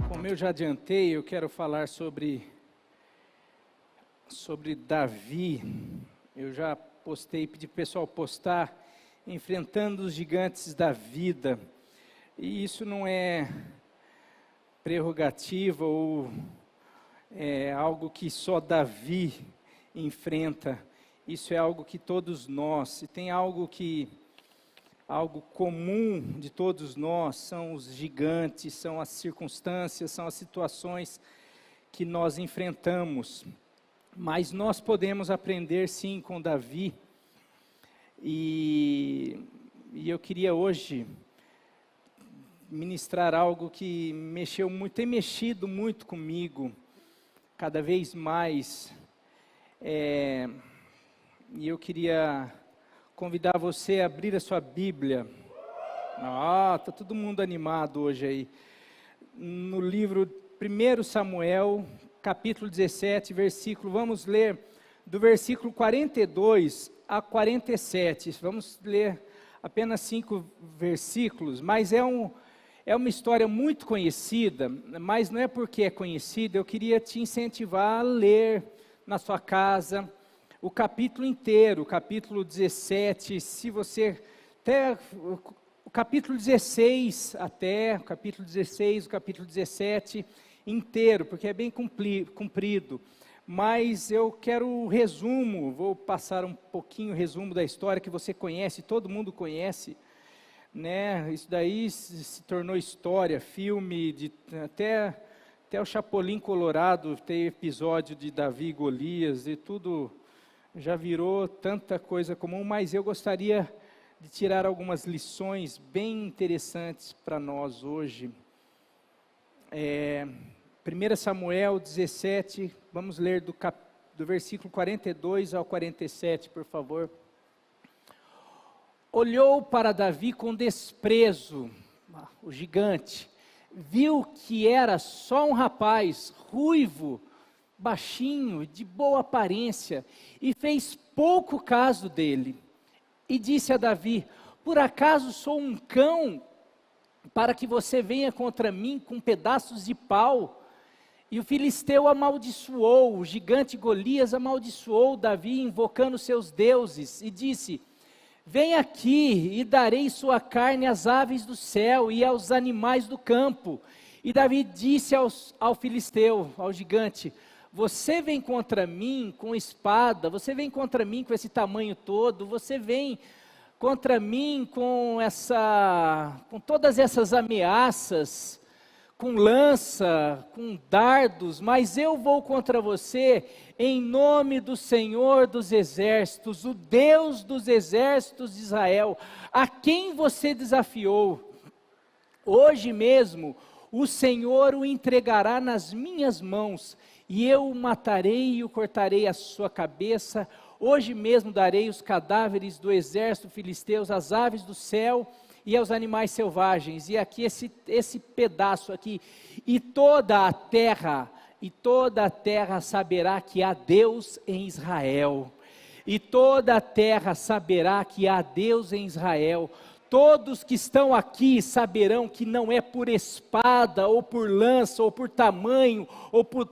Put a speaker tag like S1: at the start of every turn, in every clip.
S1: Como eu já adiantei, eu quero falar sobre Davi. Eu já postei, pedi para o pessoal postar, enfrentando os gigantes da vida. E isso não é prerrogativa ou algo que só Davi enfrenta. Isso é algo que todos nós, se tem algo comum de todos nós, são os gigantes, são as circunstâncias, são as situações que nós enfrentamos. Mas nós podemos aprender sim com Davi, e eu queria hoje ministrar algo que tem mexido muito comigo, cada vez mais, e eu queria convidar você a abrir a sua Bíblia. Está todo mundo animado hoje aí. No livro 1 Samuel, capítulo 17, vamos ler do versículo 42 a 47. Vamos ler apenas 5 versículos, mas é uma história muito conhecida, mas não é porque é conhecida. Eu queria te incentivar a ler na sua casa o capítulo inteiro, o capítulo 17, se você até o capítulo 16 até, o capítulo 16, o capítulo 17 inteiro, porque é bem comprido, mas eu quero o resumo, vou passar um pouquinho o resumo da história que você conhece, todo mundo conhece, né? Isso daí se tornou história, filme, até o Chapolin Colorado tem episódio de Davi e Golias, e tudo já virou tanta coisa comum, mas eu gostaria de tirar algumas lições bem interessantes para nós hoje. 1 Samuel 17, vamos ler do versículo 42 ao 47, por favor. Olhou para Davi com desprezo, o gigante, viu que era só um rapaz, ruivo, baixinho, de boa aparência, e fez pouco caso dele. E disse a Davi: por acaso sou um cão, para que você venha contra mim com pedaços de pau? E o filisteu amaldiçoou, o gigante Golias amaldiçoou Davi, invocando seus deuses, e disse: vem aqui e darei sua carne às aves do céu e aos animais do campo. E Davi disse ao filisteu, ao gigante: você vem contra mim com espada, você vem contra mim com esse tamanho todo, você vem contra mim com todas essas ameaças, com lança, com dardos, mas eu vou contra você em nome do Senhor dos exércitos, o Deus dos exércitos de Israel, a quem você desafiou. Hoje mesmo o Senhor o entregará nas minhas mãos, e eu o matarei e o cortarei a sua cabeça. Hoje mesmo darei os cadáveres do exército filisteus às aves do céu e aos animais selvagens. E aqui esse pedaço aqui: e toda a terra saberá que há Deus em Israel. E toda a terra saberá que há Deus em Israel. Todos que estão aqui saberão que não é por espada, ou por lança, ou por tamanho, ou por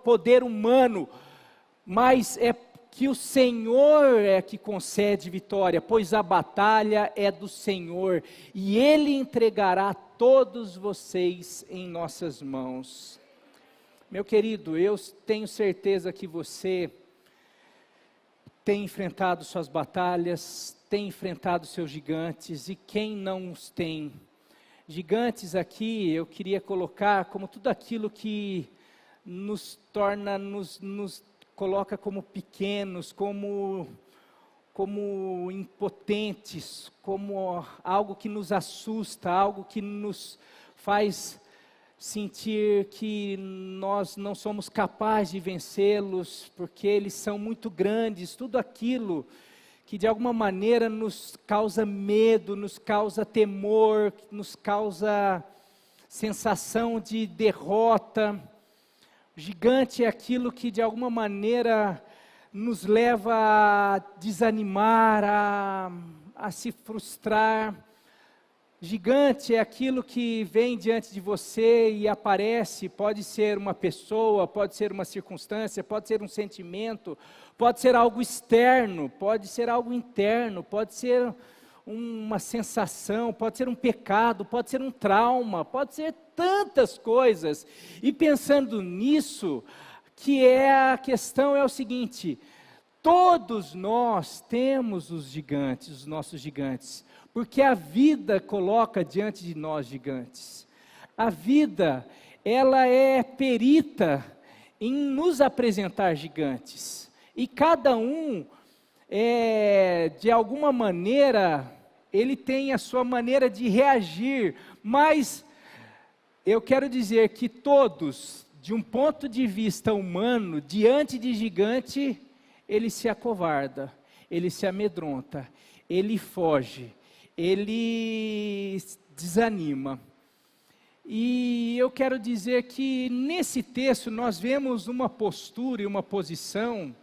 S1: poder humano, mas é que o Senhor é que concede vitória, pois a batalha é do Senhor, e Ele entregará todos vocês em nossas mãos. Meu querido, eu tenho certeza que você tem enfrentado suas batalhas, tem enfrentado seus gigantes, e quem não os tem? Gigantes aqui eu queria colocar como tudo aquilo que nos torna, nos coloca como pequenos, como impotentes, como algo que nos assusta, algo que nos faz sentir que nós não somos capazes de vencê-los, porque eles são muito grandes, tudo aquilo que de alguma maneira nos causa medo, nos causa temor, nos causa sensação de derrota. O gigante é aquilo que de alguma maneira nos leva a desanimar, a se frustrar. Gigante é aquilo que vem diante de você e aparece, pode ser uma pessoa, pode ser uma circunstância, pode ser um sentimento, pode ser algo externo, pode ser algo interno, pode ser uma sensação, pode ser um pecado, pode ser um trauma, pode ser tantas coisas. E pensando nisso, a questão é o seguinte: todos nós temos os gigantes, os nossos gigantes, porque a vida coloca diante de nós gigantes. A vida, ela é perita em nos apresentar gigantes. E cada um, de alguma maneira, ele tem a sua maneira de reagir. Mas eu quero dizer que todos, de um ponto de vista humano, diante de gigante, ele se acovarda, ele se amedronta, ele foge, ele desanima. E eu quero dizer que nesse texto nós vemos uma postura e uma posição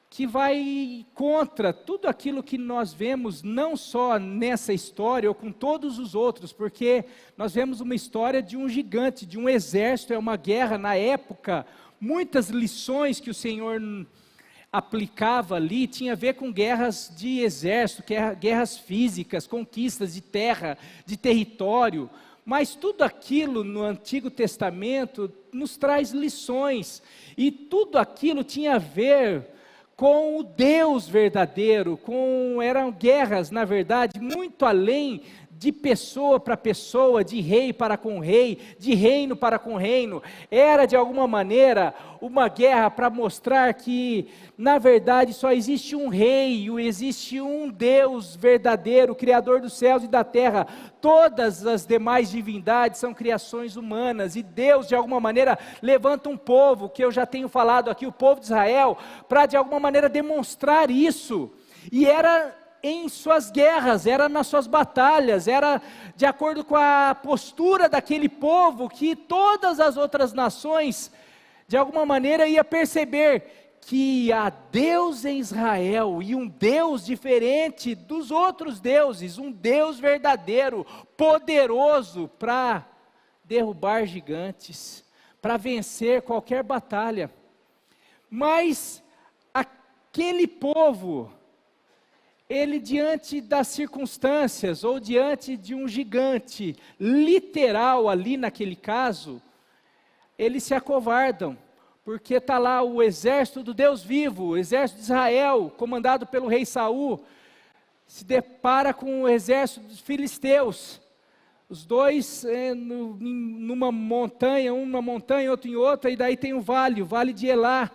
S1: que vai contra tudo aquilo que nós vemos, não só nessa história ou com todos os outros, porque nós vemos uma história de um gigante, de um exército, é uma guerra na época. Muitas lições que o Senhor aplicava ali tinha a ver com guerras de exército, guerras físicas, conquistas de terra, de território. Mas tudo aquilo no Antigo Testamento nos traz lições, e tudo aquilo tinha a ver com o Deus verdadeiro, eram guerras, na verdade, muito além de pessoa para pessoa, de rei para com rei, de reino para com reino. Era de alguma maneira uma guerra para mostrar que, na verdade, só existe um rei, existe um Deus verdadeiro, Criador dos céus e da terra. Todas as demais divindades são criações humanas, e Deus, de alguma maneira, levanta um povo, que eu já tenho falado aqui, o povo de Israel, para de alguma maneira demonstrar isso. E era em suas guerras, era nas suas batalhas, era de acordo com a postura daquele povo, que todas as outras nações, de alguma maneira, ia perceber que há Deus em Israel, e um Deus diferente dos outros deuses, um Deus verdadeiro, poderoso para derrubar gigantes, para vencer qualquer batalha. Mas aquele povo, ele, diante das circunstâncias, ou diante de um gigante literal ali naquele caso, eles se acovardam, porque está lá o exército do Deus vivo, o exército de Israel, comandado pelo rei Saul, se depara com o exército dos filisteus, os dois numa montanha, um numa montanha, outro em outra, e daí tem o vale de Elá.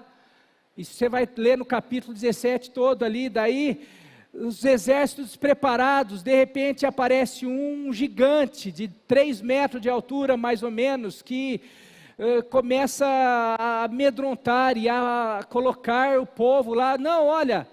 S1: Isso você vai ler no capítulo 17 todo ali. Daí os exércitos preparados, de repente aparece um gigante de 3 metros de altura mais ou menos, que começa a amedrontar e a colocar o povo lá. Não, olha,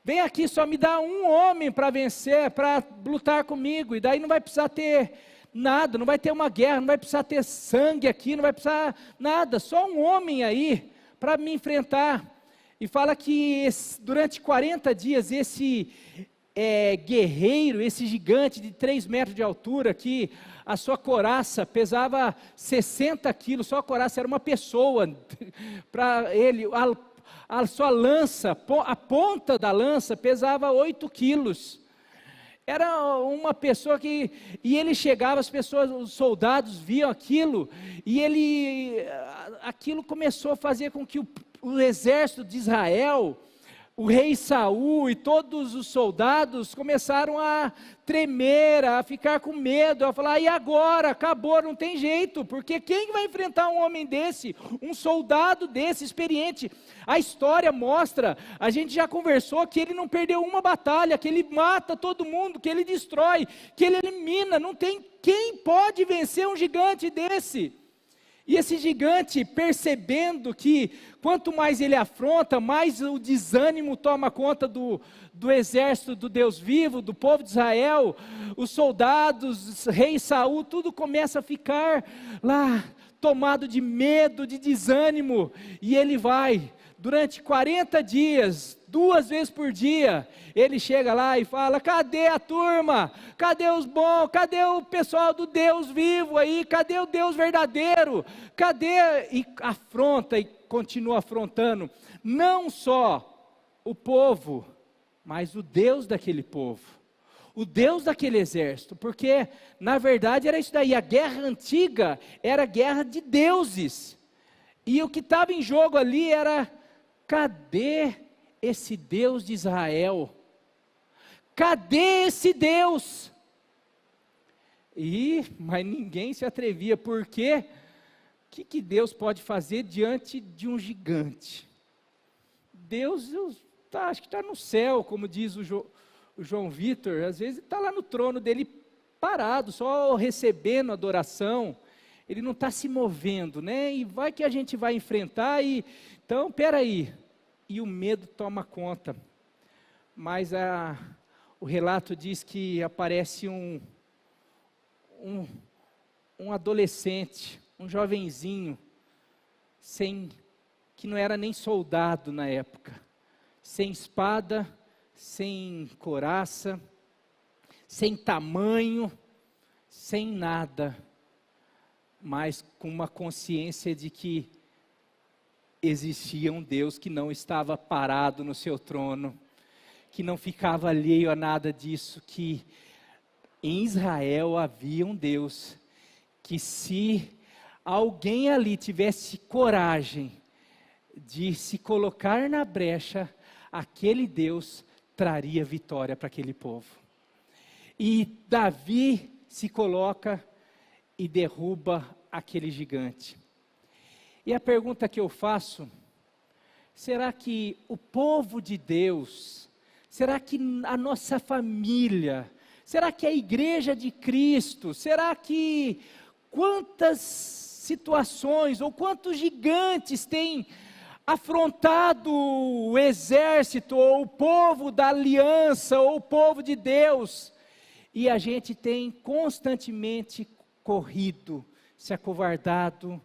S1: vem aqui, só me dá um homem para vencer, para lutar comigo, e daí não vai precisar ter nada, não vai ter uma guerra, não vai precisar ter sangue aqui, não vai precisar nada, só um homem aí para me enfrentar. E fala que durante 40 dias, esse guerreiro, esse gigante de 3 metros de altura, que a sua couraça pesava 60 quilos, só a couraça era uma pessoa, para ele, a sua lança, a ponta da lança pesava 8 quilos, era uma pessoa que, e ele chegava, as pessoas, os soldados viam aquilo, e aquilo começou a fazer com que o exército de Israel, o rei Saul e todos os soldados começaram a tremer, a ficar com medo, a falar: e agora? Acabou, não tem jeito, porque quem vai enfrentar um homem desse, um soldado desse, experiente? A história mostra, a gente já conversou, que ele não perdeu uma batalha, que ele mata todo mundo, que ele destrói, que ele elimina, não tem quem pode vencer um gigante desse. E esse gigante, percebendo que quanto mais ele afronta, mais o desânimo toma conta do exército do Deus vivo, do povo de Israel, os soldados, rei Saul, tudo começa a ficar lá tomado de medo, de desânimo, e ele vai durante 40 dias, 2 vezes por dia, ele chega lá e fala: cadê a turma? Cadê os bons? Cadê o pessoal do Deus vivo aí? Cadê o Deus verdadeiro? Cadê? E afronta e continua afrontando, não só o povo, mas o Deus daquele povo, o Deus daquele exército, porque na verdade era isso daí, a guerra antiga era guerra de deuses, e o que estava em jogo ali era: cadê esse Deus de Israel? Cadê esse Deus? Mas ninguém se atrevia, porque o que Deus pode fazer diante de um gigante? Deus, acho que está no céu, como diz o João Vitor, às vezes está lá no trono dele parado, só recebendo adoração, ele não está se movendo, né? E vai que a gente vai enfrentar, então, peraí, e o medo toma conta. Mas o relato diz que aparece um adolescente, um jovenzinho, que não era nem soldado na época, sem espada, sem couraça, sem tamanho, sem nada, mas com uma consciência de que existia um Deus que não estava parado no seu trono, que não ficava alheio a nada disso, que em Israel havia um Deus, que se alguém ali tivesse coragem de se colocar na brecha, aquele Deus traria vitória para aquele povo. E Davi se coloca e derruba aquele gigante. E a pergunta que eu faço: será que o povo de Deus, será que a nossa família, será que a igreja de Cristo, será que quantas situações ou quantos gigantes têm afrontado o exército ou o povo da aliança ou o povo de Deus, e a gente tem constantemente corrido, se acovardado,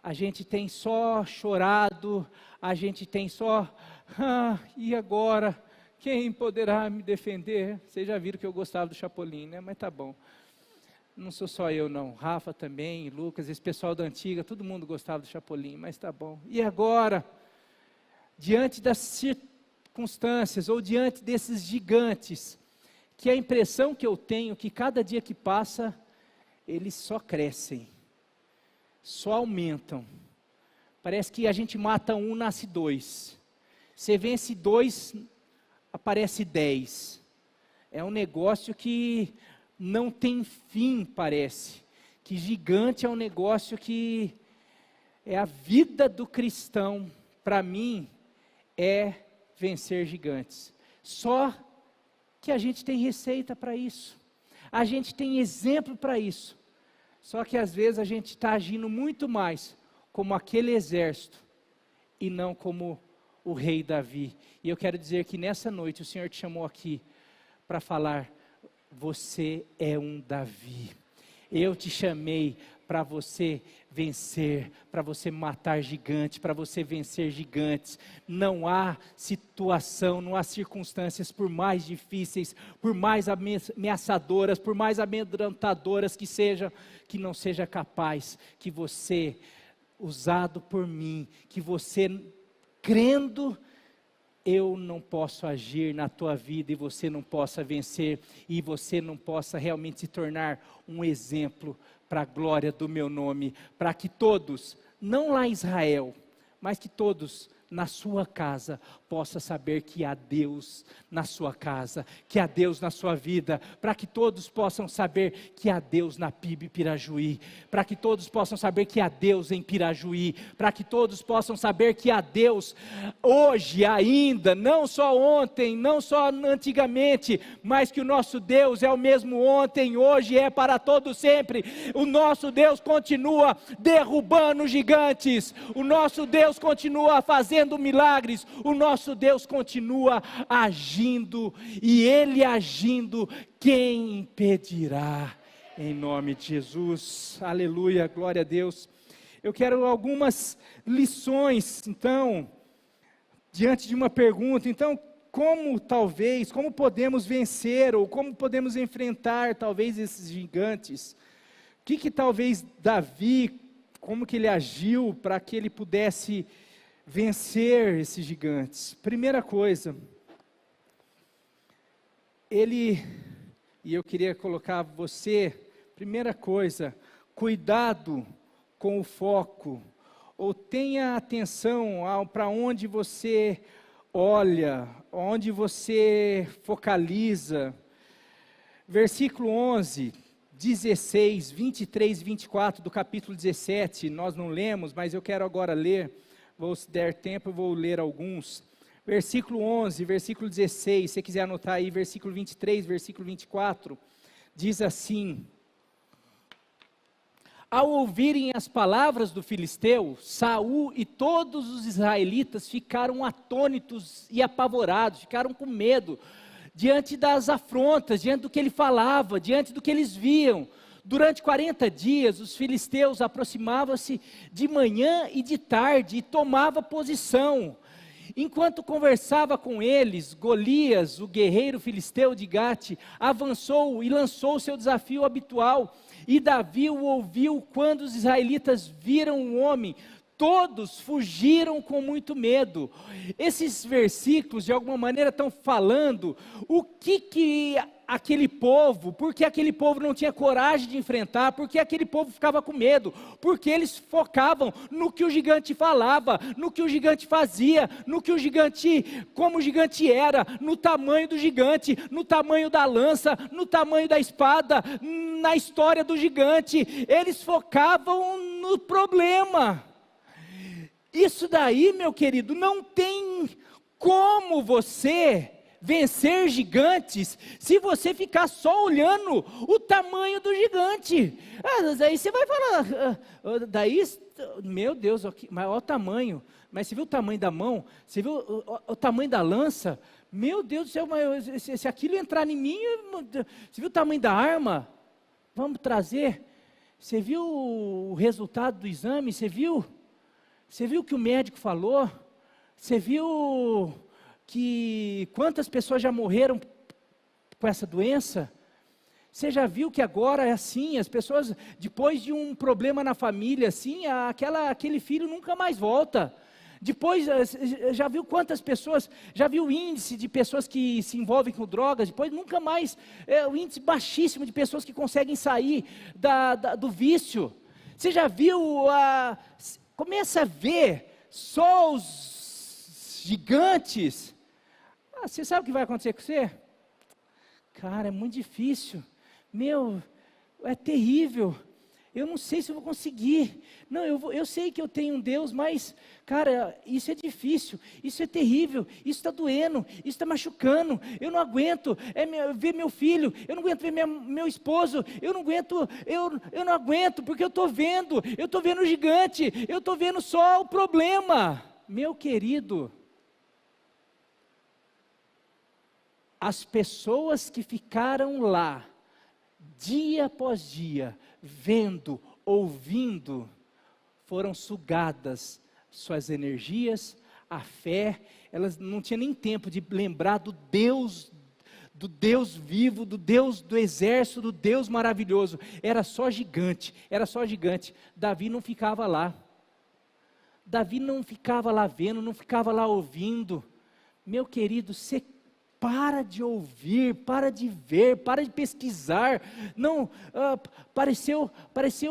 S1: a gente tem só chorado, a gente tem só, e agora, quem poderá me defender? Vocês já viram que eu gostava do Chapolin, né? Mas tá bom, não sou só eu não, Rafa também, Lucas, esse pessoal da antiga, todo mundo gostava do Chapolin, mas tá bom. E agora, diante das circunstâncias, ou diante desses gigantes, que a impressão que eu tenho, que cada dia que passa, eles só crescem, só aumentam. Parece que a gente mata um, nasce 2. Você vence 2, aparece 10. É um negócio que não tem fim, parece. Que gigante é um negócio que é a vida do cristão. Para mim, é vencer gigantes. Só que a gente tem receita para isso. A gente tem exemplo para isso. Só que às vezes a gente está agindo muito mais como aquele exército e não como o rei Davi. E eu quero dizer que nessa noite o Senhor te chamou aqui para falar: você é um Davi. Eu te chamei para você vencer, para você matar gigantes, para você vencer gigantes. Não há situação, não há circunstâncias, por mais difíceis, por mais ameaçadoras, por mais amedrontadoras que sejam, que não seja capaz, que você, usado por mim, que você crendo, eu não posso agir na tua vida e você não possa vencer, e você não possa realmente se tornar um exemplo para a glória do meu nome, para que todos, não lá em Israel, mas que todos na sua casa possam saber que há Deus na sua casa, que há Deus na sua vida, para que todos possam saber que há Deus na PIB Pirajuí, para que todos possam saber que há Deus em Pirajuí, para que todos possam saber que há Deus hoje ainda, não só ontem, não só antigamente, mas que o nosso Deus é o mesmo ontem, hoje e é para todo sempre. O nosso Deus continua derrubando gigantes, o nosso Deus continua fazendo milagres, o nosso Deus continua agindo, e Ele agindo, quem impedirá? Em nome de Jesus, aleluia, glória a Deus. Eu quero algumas lições, então, diante de uma pergunta. Então, como podemos vencer, ou como podemos enfrentar, talvez, esses gigantes? O que talvez Davi, como que ele agiu para que ele pudesse vencer esses gigantes? Primeira coisa, e eu queria colocar você, primeira coisa, cuidado com o foco, ou tenha atenção para onde você olha, onde você focaliza. Versículo 11, 16, 23 e 24 do capítulo 17, nós não lemos, mas eu quero agora ler, se der tempo eu vou ler alguns. Versículo 11, versículo 16, se você quiser anotar aí, versículo 23, versículo 24, diz assim: ao ouvirem as palavras do filisteu, Saul e todos os israelitas ficaram atônitos e apavorados, ficaram com medo, diante das afrontas, diante do que ele falava, diante do que eles viam. Durante 40 dias, os filisteus aproximavam-se de manhã e de tarde e tomavam posição. Enquanto conversava com eles, Golias, o guerreiro filisteu de Gate, avançou e lançou o seu desafio habitual. E Davi o ouviu quando os israelitas viram o homem. Todos fugiram com muito medo. Esses versículos, de alguma maneira, estão falando o que aquele povo, porque aquele povo não tinha coragem de enfrentar, porque aquele povo ficava com medo, porque eles focavam no que o gigante falava, no que o gigante fazia, no que o gigante, como o gigante era, no tamanho do gigante, no tamanho da lança, no tamanho da espada, na história do gigante. Eles focavam no problema. Isso daí, meu querido, não tem como você vencer gigantes se você ficar só olhando o tamanho do gigante. Daí você vai falar, meu Deus, mas olha o tamanho, mas você viu o tamanho da mão, você viu o tamanho da lança, meu Deus do céu, mas se aquilo entrar em mim, você viu o tamanho da arma? Vamos trazer, você viu o resultado do exame, você viu o que o médico falou, você viu que quantas pessoas já morreram com essa doença? Você já viu que agora é assim, as pessoas, depois de um problema na família, assim, aquele filho nunca mais volta. Depois, já viu quantas pessoas, já viu o índice de pessoas que se envolvem com drogas, depois nunca mais, o índice baixíssimo de pessoas que conseguem sair do vício. Você já viu, começa a ver só os gigantes. Você sabe o que vai acontecer com você? Cara, é muito difícil. É terrível. Eu não sei se eu vou conseguir. Não, eu sei que eu tenho um Deus, mas, cara, isso é difícil, isso é terrível, isso está doendo, isso está machucando. Eu não aguento ver meu filho, eu não aguento ver meu esposo, eu não aguento, porque eu estou vendo o gigante, eu estou vendo só o problema. Meu querido, as pessoas que ficaram lá, dia após dia, vendo, ouvindo, foram sugadas suas energias, a fé. Elas não tinham nem tempo de lembrar do Deus vivo, do Deus do exército, do Deus maravilhoso. Era só gigante. Davi não ficava lá. Davi não ficava lá vendo, não ficava lá ouvindo. Meu querido, você para de ouvir, para de ver, para de pesquisar. Não, apareceu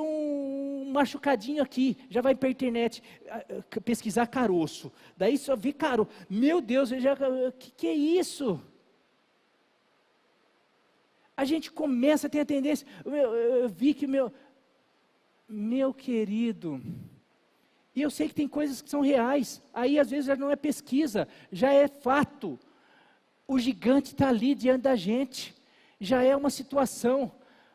S1: um machucadinho aqui, já vai para a internet pesquisar caroço. Daí só vê caroço. Meu Deus, que é isso? A gente começa a ter a tendência. Eu vi que meu querido. E eu sei que tem coisas que são reais. Aí às vezes já não é pesquisa, já é fato. O gigante está ali diante da gente, já é uma situação,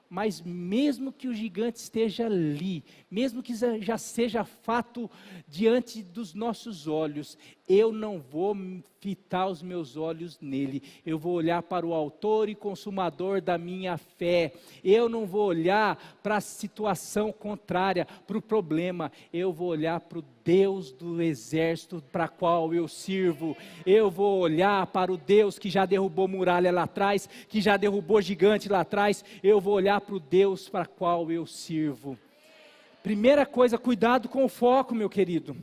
S1: mas mesmo que o gigante esteja ali, mesmo que já seja fato diante dos nossos olhos, eu não vou fitar os meus olhos nele, eu vou olhar para o autor e consumador da minha fé, eu não vou olhar para a situação contrária, para o problema, eu vou olhar para o Deus do exército para qual eu sirvo, eu vou olhar para o Deus que já derrubou muralha lá atrás, que já derrubou gigante lá atrás, eu vou olhar para o Deus para qual eu sirvo. Primeira coisa, cuidado com o foco, meu querido,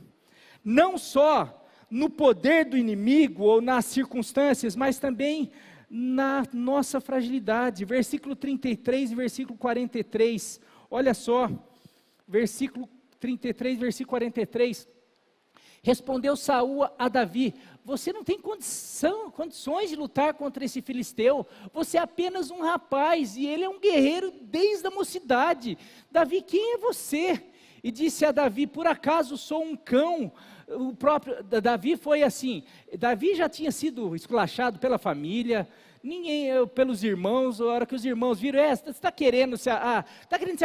S1: não só no poder do inimigo ou nas circunstâncias, mas também na nossa fragilidade. Versículo 33 e versículo 43, olha só, versículo 33, versículo 43, respondeu Saul a Davi, você não tem condições de lutar contra esse filisteu, você é apenas um rapaz, e ele é um guerreiro desde a mocidade. Davi, quem é você? E disse a Davi, por acaso sou um cão? O próprio Davi foi assim, Davi já tinha sido esculachado pela família, pelos irmãos, a hora que os irmãos viram, você está querendo se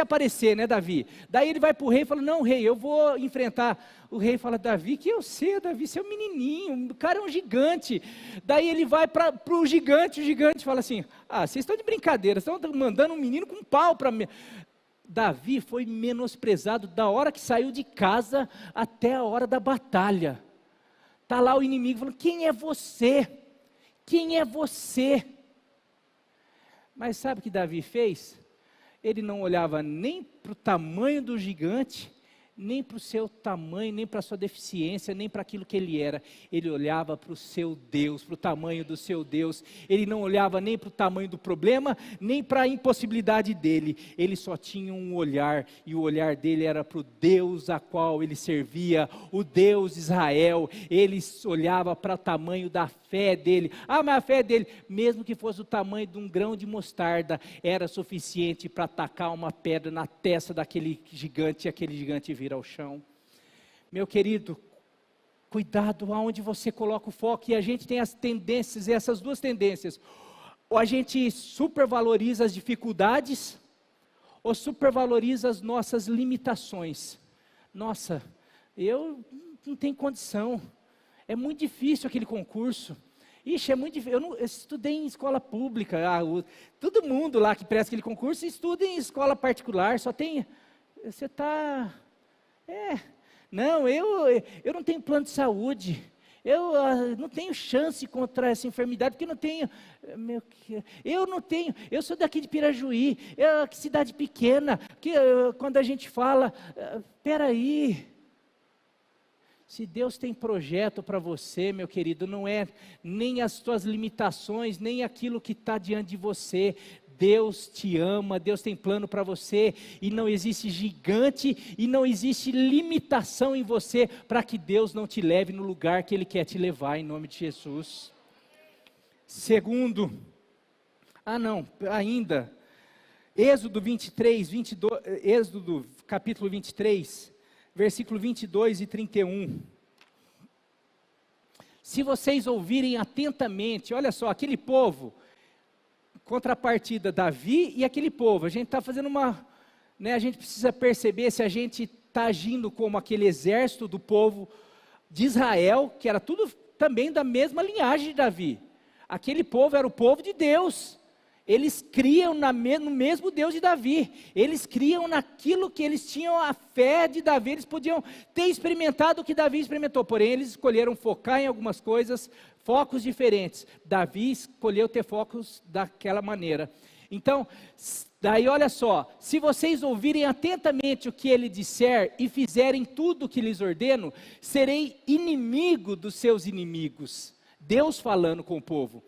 S1: aparecer, né, Davi? Daí ele vai para o rei e fala, não, rei, eu vou enfrentar. O rei fala, Davi, que eu sei, Davi, você é um menininho, o cara é um gigante. Daí ele vai para o gigante fala assim, vocês estão de brincadeira, estão mandando um menino com um pau para mim. Davi foi menosprezado da hora que saiu de casa até a hora da batalha. Está lá o inimigo falando, quem é você? Quem é você? Mas sabe o que Davi fez? Ele não olhava nem para o tamanho do gigante, nem para o seu tamanho, nem para a sua deficiência, nem para aquilo que ele era. Ele olhava para o seu Deus, para o tamanho do seu Deus. Ele não olhava nem para o tamanho do problema, nem para a impossibilidade dele. Ele só tinha um olhar, e o olhar dele era para o Deus a qual ele servia, o Deus de Israel. Ele olhava para o tamanho da fé dele. Mas a fé dele, mesmo que fosse o tamanho de um grão de mostarda, era suficiente para atacar uma pedra na testa daquele gigante, e aquele gigante vir ao chão. Meu querido, cuidado aonde você coloca o foco, e a gente tem as tendências, essas duas tendências, ou a gente supervaloriza as dificuldades, ou supervaloriza as nossas limitações. Nossa, eu não tenho condição, é muito difícil aquele concurso, é muito difícil, eu estudei em escola pública, todo mundo lá que presta aquele concurso estuda em escola particular, só tem, você está... eu não tenho plano de saúde, eu não tenho chance contra essa enfermidade, porque eu sou daqui de Pirajuí, que cidade pequena, quando a gente fala, peraí, se Deus tem projeto para você, meu querido, não é nem as suas limitações, nem aquilo que está diante de você. Deus te ama, Deus tem plano para você, e não existe gigante, e não existe limitação em você, para que Deus não te leve no lugar que Ele quer te levar, em nome de Jesus. Segundo, Êxodo 23, 22, Êxodo capítulo 23, versículo 22 e 31. Se vocês ouvirem atentamente, olha só, aquele povo, contrapartida, Davi e aquele povo, a gente está fazendo a gente precisa perceber se a gente está agindo como aquele exército do povo de Israel, que era tudo também da mesma linhagem de Davi. Aquele povo era o povo de Deus, eles criam no mesmo Deus de Davi, eles criam naquilo que eles tinham a fé de Davi, eles podiam ter experimentado o que Davi experimentou, porém eles escolheram focar em algumas coisas, focos diferentes. Davi escolheu ter focos daquela maneira. Então, daí olha só, se vocês ouvirem atentamente o que ele disser e fizerem tudo o que lhes ordeno, serei inimigo dos seus inimigos. Deus falando com o povo.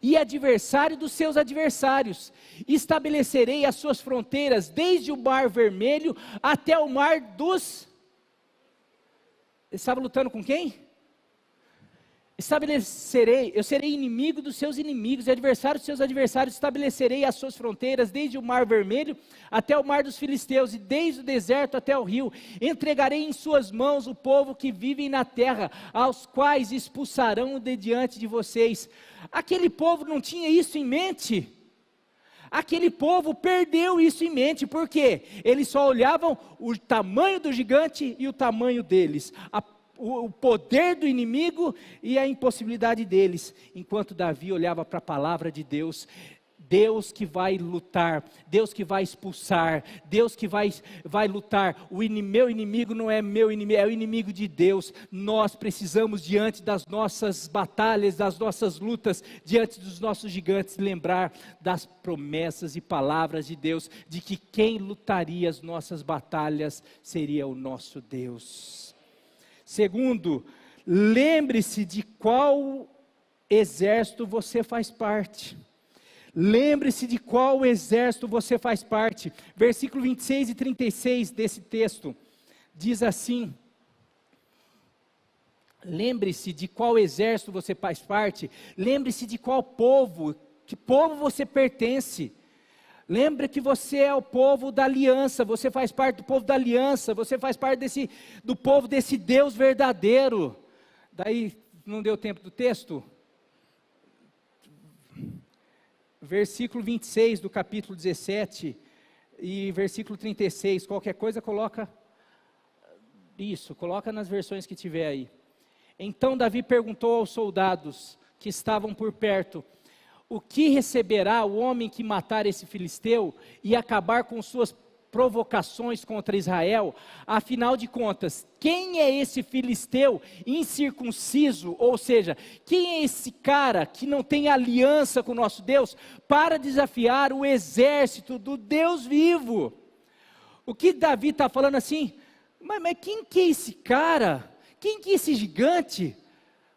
S1: E adversário dos seus adversários, estabelecerei as suas fronteiras, desde o mar vermelho até o mar dos... Ele estava lutando com quem? Eu serei inimigo dos seus inimigos, e adversário dos seus adversários, estabelecerei as suas fronteiras, desde o mar vermelho até o mar dos filisteus, e desde o deserto até o rio. Entregarei em suas mãos o povo que vive na terra, aos quais expulsarão de diante de vocês. Aquele povo não tinha isso em mente. Aquele povo perdeu isso em mente, porque eles só olhavam o tamanho do gigante e o tamanho deles. o poder do inimigo e a impossibilidade deles, enquanto Davi olhava para a palavra de Deus. Deus que vai lutar, Deus que vai expulsar, Deus que vai lutar. Meu inimigo não é meu inimigo, é o inimigo de Deus. Nós precisamos, diante das nossas batalhas, das nossas lutas, diante dos nossos gigantes, lembrar das promessas e palavras de Deus, de que quem lutaria as nossas batalhas seria o nosso Deus. Segundo, lembre-se de qual exército você faz parte. Lembre-se de qual exército você faz parte. Versículo 26 e 36 desse texto, diz assim: lembre-se de qual exército você faz parte, lembre-se de qual povo, que povo você pertence. Lembre que você é o povo da aliança, você faz parte do povo da aliança, você faz parte do povo desse Deus verdadeiro. Daí, não deu tempo do texto? Versículo 26 do capítulo 17 e versículo 36, qualquer coisa coloca nas versões que tiver aí. Então Davi perguntou aos soldados que estavam por perto: o que receberá o homem que matar esse filisteu e acabar com suas provocações contra Israel? Afinal de contas, quem é esse filisteu incircunciso? Ou seja, quem é esse cara que não tem aliança com o nosso Deus para desafiar o exército do Deus vivo? O que Davi está falando assim, mas quem que é esse cara? Quem que é esse gigante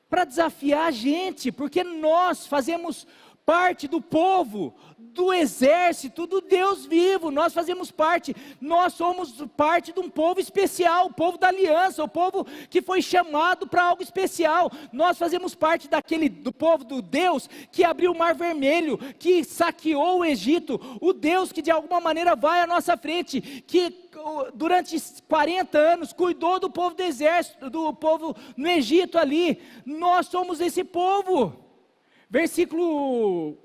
S1: para desafiar a gente? Porque nós fazemos parte do povo, do exército, do Deus vivo. Nós fazemos parte, nós somos parte de um povo especial, o povo da aliança, o povo que foi chamado para algo especial. Nós fazemos parte do povo do Deus que abriu o Mar Vermelho, que saqueou o Egito, o Deus que de alguma maneira vai à nossa frente, que durante 40 anos cuidou do povo do exército, do povo no Egito ali. Nós somos esse povo. Versículo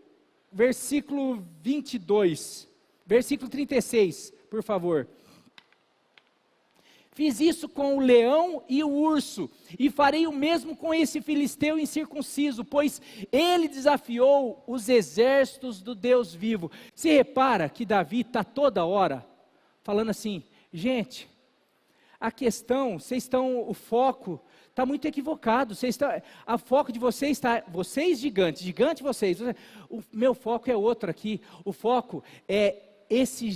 S1: 22, versículo 36, por favor. Fiz isso com o leão e o urso, e farei o mesmo com esse filisteu incircunciso, pois ele desafiou os exércitos do Deus vivo. Se repara que Davi está toda hora falando assim: gente, a questão, o foco está muito equivocado, a foco de vocês está, vocês gigante vocês, o meu foco é outro aqui, o foco é esse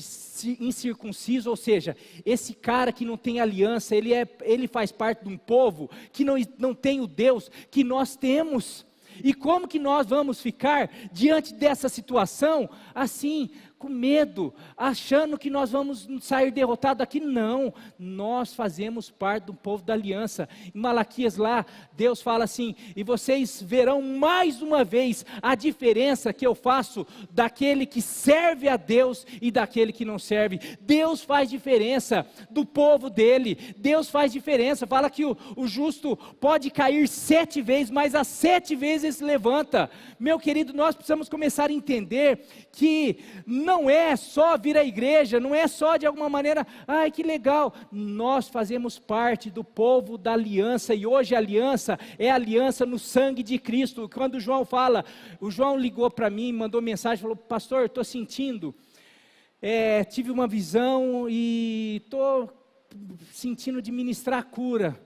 S1: incircunciso, ou seja, esse cara que não tem aliança, ele faz parte de um povo que não tem o Deus que nós temos. E como que nós vamos ficar diante dessa situação, assim, com medo, achando que nós vamos sair derrotados aqui? Não, nós fazemos parte do povo da aliança. Em Malaquias lá, Deus fala assim: e vocês verão mais uma vez a diferença que eu faço daquele que serve a Deus e daquele que não serve. Deus faz diferença do povo dele, Deus faz diferença. Fala que o justo pode cair 7 vezes, mas às 7 vezes ele se levanta. Meu querido, nós precisamos começar a entender que não é só vir à igreja, não é só de alguma maneira, ai que legal, nós fazemos parte do povo da aliança, e hoje a aliança é a aliança no sangue de Cristo. Quando o João ligou para mim, mandou mensagem, falou: pastor, estou sentindo, tive uma visão e estou sentindo de ministrar a cura,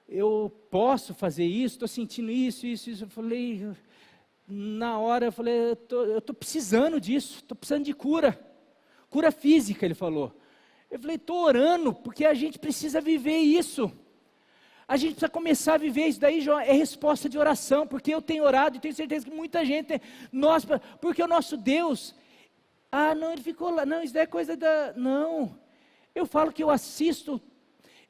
S1: eu posso fazer isso, estou sentindo isso, eu falei... Na hora eu falei: eu estou precisando disso, estou precisando de cura física, ele falou. Eu falei: estou orando, porque a gente precisa viver isso, a gente precisa começar a viver isso. Daí, João, é resposta de oração, porque eu tenho orado e tenho certeza que muita gente, porque o nosso Deus, não, ele ficou lá, não, isso daí é coisa não, eu falo que eu assisto,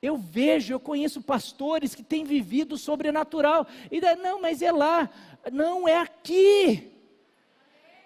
S1: eu vejo, eu conheço pastores que têm vivido o sobrenatural, e daí, não, mas é lá. Não, é aqui,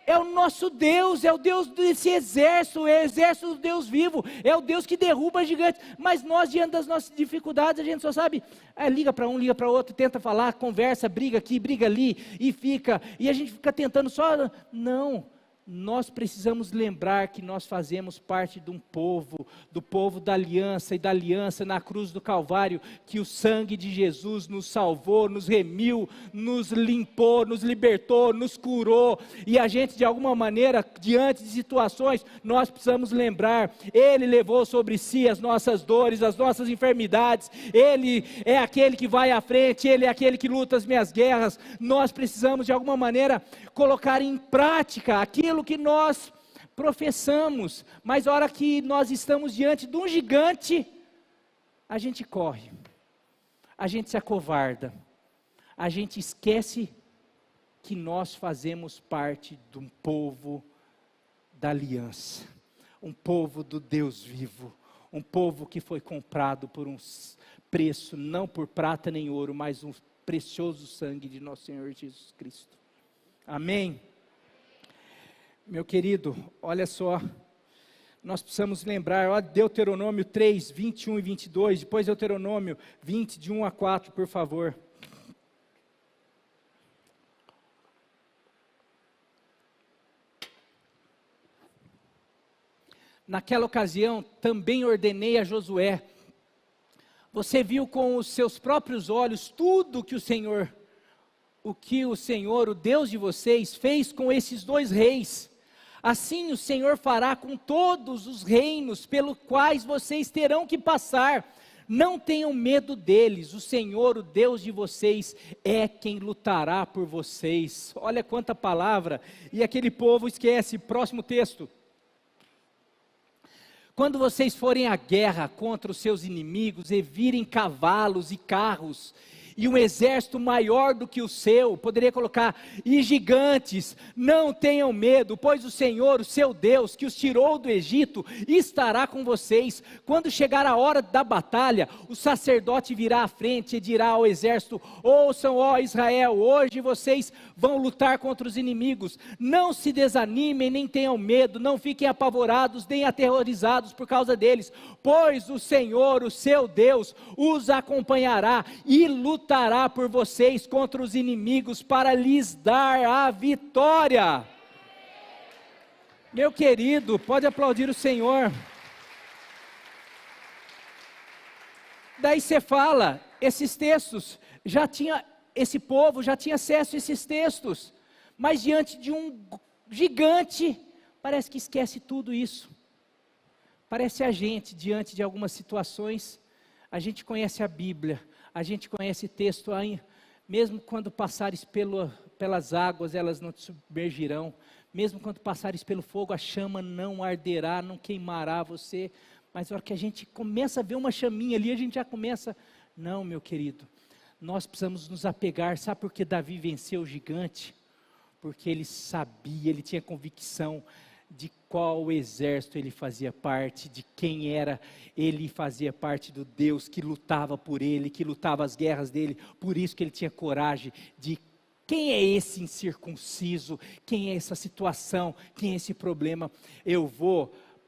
S1: é o nosso Deus, é o Deus desse exército, é o exército do Deus vivo, é o Deus que derruba gigantes. Mas nós, diante das nossas dificuldades, a gente só sabe, liga para um, liga para outro, tenta falar, conversa, briga aqui, briga ali, e a gente fica tentando só, não, nós precisamos lembrar que nós fazemos parte de um povo, do povo da aliança e da aliança na cruz do Calvário, que o sangue de Jesus nos salvou, nos remiu, nos limpou, nos libertou, nos curou, e a gente de alguma maneira, diante de situações, nós precisamos lembrar, Ele levou sobre si as nossas dores, as nossas enfermidades, Ele é aquele que vai à frente, Ele é aquele que luta as minhas guerras. Nós precisamos de alguma maneira colocar em prática aquilo que nós professamos, mas a hora que nós estamos diante de um gigante, a gente corre, a gente se acovarda, a gente esquece que nós fazemos parte de um povo da aliança, um povo do Deus vivo, um povo que foi comprado por um preço, não por prata nem ouro, mas um precioso sangue de nosso Senhor Jesus Cristo. Amém? Meu querido, olha só, nós precisamos lembrar, ó, Deuteronômio 3, 21 e 22, depois Deuteronômio 20, de 1 a 4, por favor. Naquela ocasião, também ordenei a Josué, você viu com os seus próprios olhos tudo que o Senhor, o Deus de vocês, fez com esses dois reis. Assim o Senhor fará com todos os reinos pelos quais vocês terão que passar. Não tenham medo deles, o Senhor, o Deus de vocês, é quem lutará por vocês. Olha quanta palavra, e aquele povo esquece. Próximo texto. Quando vocês forem à guerra contra os seus inimigos e virem cavalos e carros, e um exército maior do que o seu, poderia colocar, e gigantes, não tenham medo, pois o Senhor, o seu Deus, que os tirou do Egito, estará com vocês. Quando chegar a hora da batalha, o sacerdote virá à frente e dirá ao exército, ouçam, ó Israel, hoje vocês vão lutar contra os inimigos, não se desanimem, nem tenham medo, não fiquem apavorados, nem aterrorizados por causa deles, pois o Senhor, o seu Deus, os acompanhará e lutará por vocês contra os inimigos para lhes dar a vitória. Meu querido, pode aplaudir o Senhor. Daí você fala, esses textos, esse povo já tinha acesso a esses textos, mas diante de um gigante, parece que esquece tudo isso. Parece a gente, diante de algumas situações, a gente conhece a Bíblia, a gente conhece texto aí, mesmo quando passares pelas águas, elas não te submergirão, mesmo quando passares pelo fogo, a chama não arderá, não queimará você, mas na hora que a gente começa a ver uma chaminha ali, a gente já começa, não, meu querido, nós precisamos nos apegar. Sabe por que Davi venceu o gigante? Porque ele sabia, ele tinha convicção de qual exército ele fazia parte, de quem era, ele fazia parte do Deus que lutava por ele, que lutava as guerras dele, por isso que ele tinha coragem de, quem é esse incircunciso, quem é essa situação, quem é esse problema,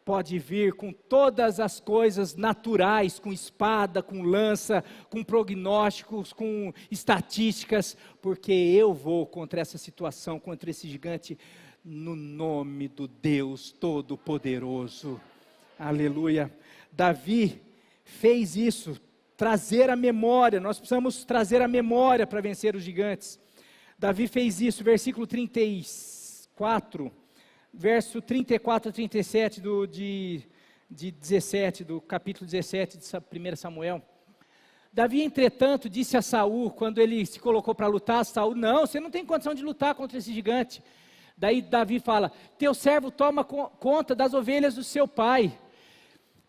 S1: pode vir com todas as coisas naturais, com espada, com lança, com prognósticos, com estatísticas, porque eu vou contra essa situação, contra esse gigante, no nome do Deus Todo-Poderoso. Aleluia. Davi fez isso, trazer a memória, nós precisamos trazer a memória para vencer os gigantes. Davi fez isso, versículo 34, verso 34 a 37 de 17, do capítulo 17 de 1 Samuel. Davi, entretanto, disse a Saul, quando ele se colocou para lutar, Saul, não, você não tem condição de lutar contra esse gigante. Daí Davi fala, teu servo toma conta das ovelhas do seu pai.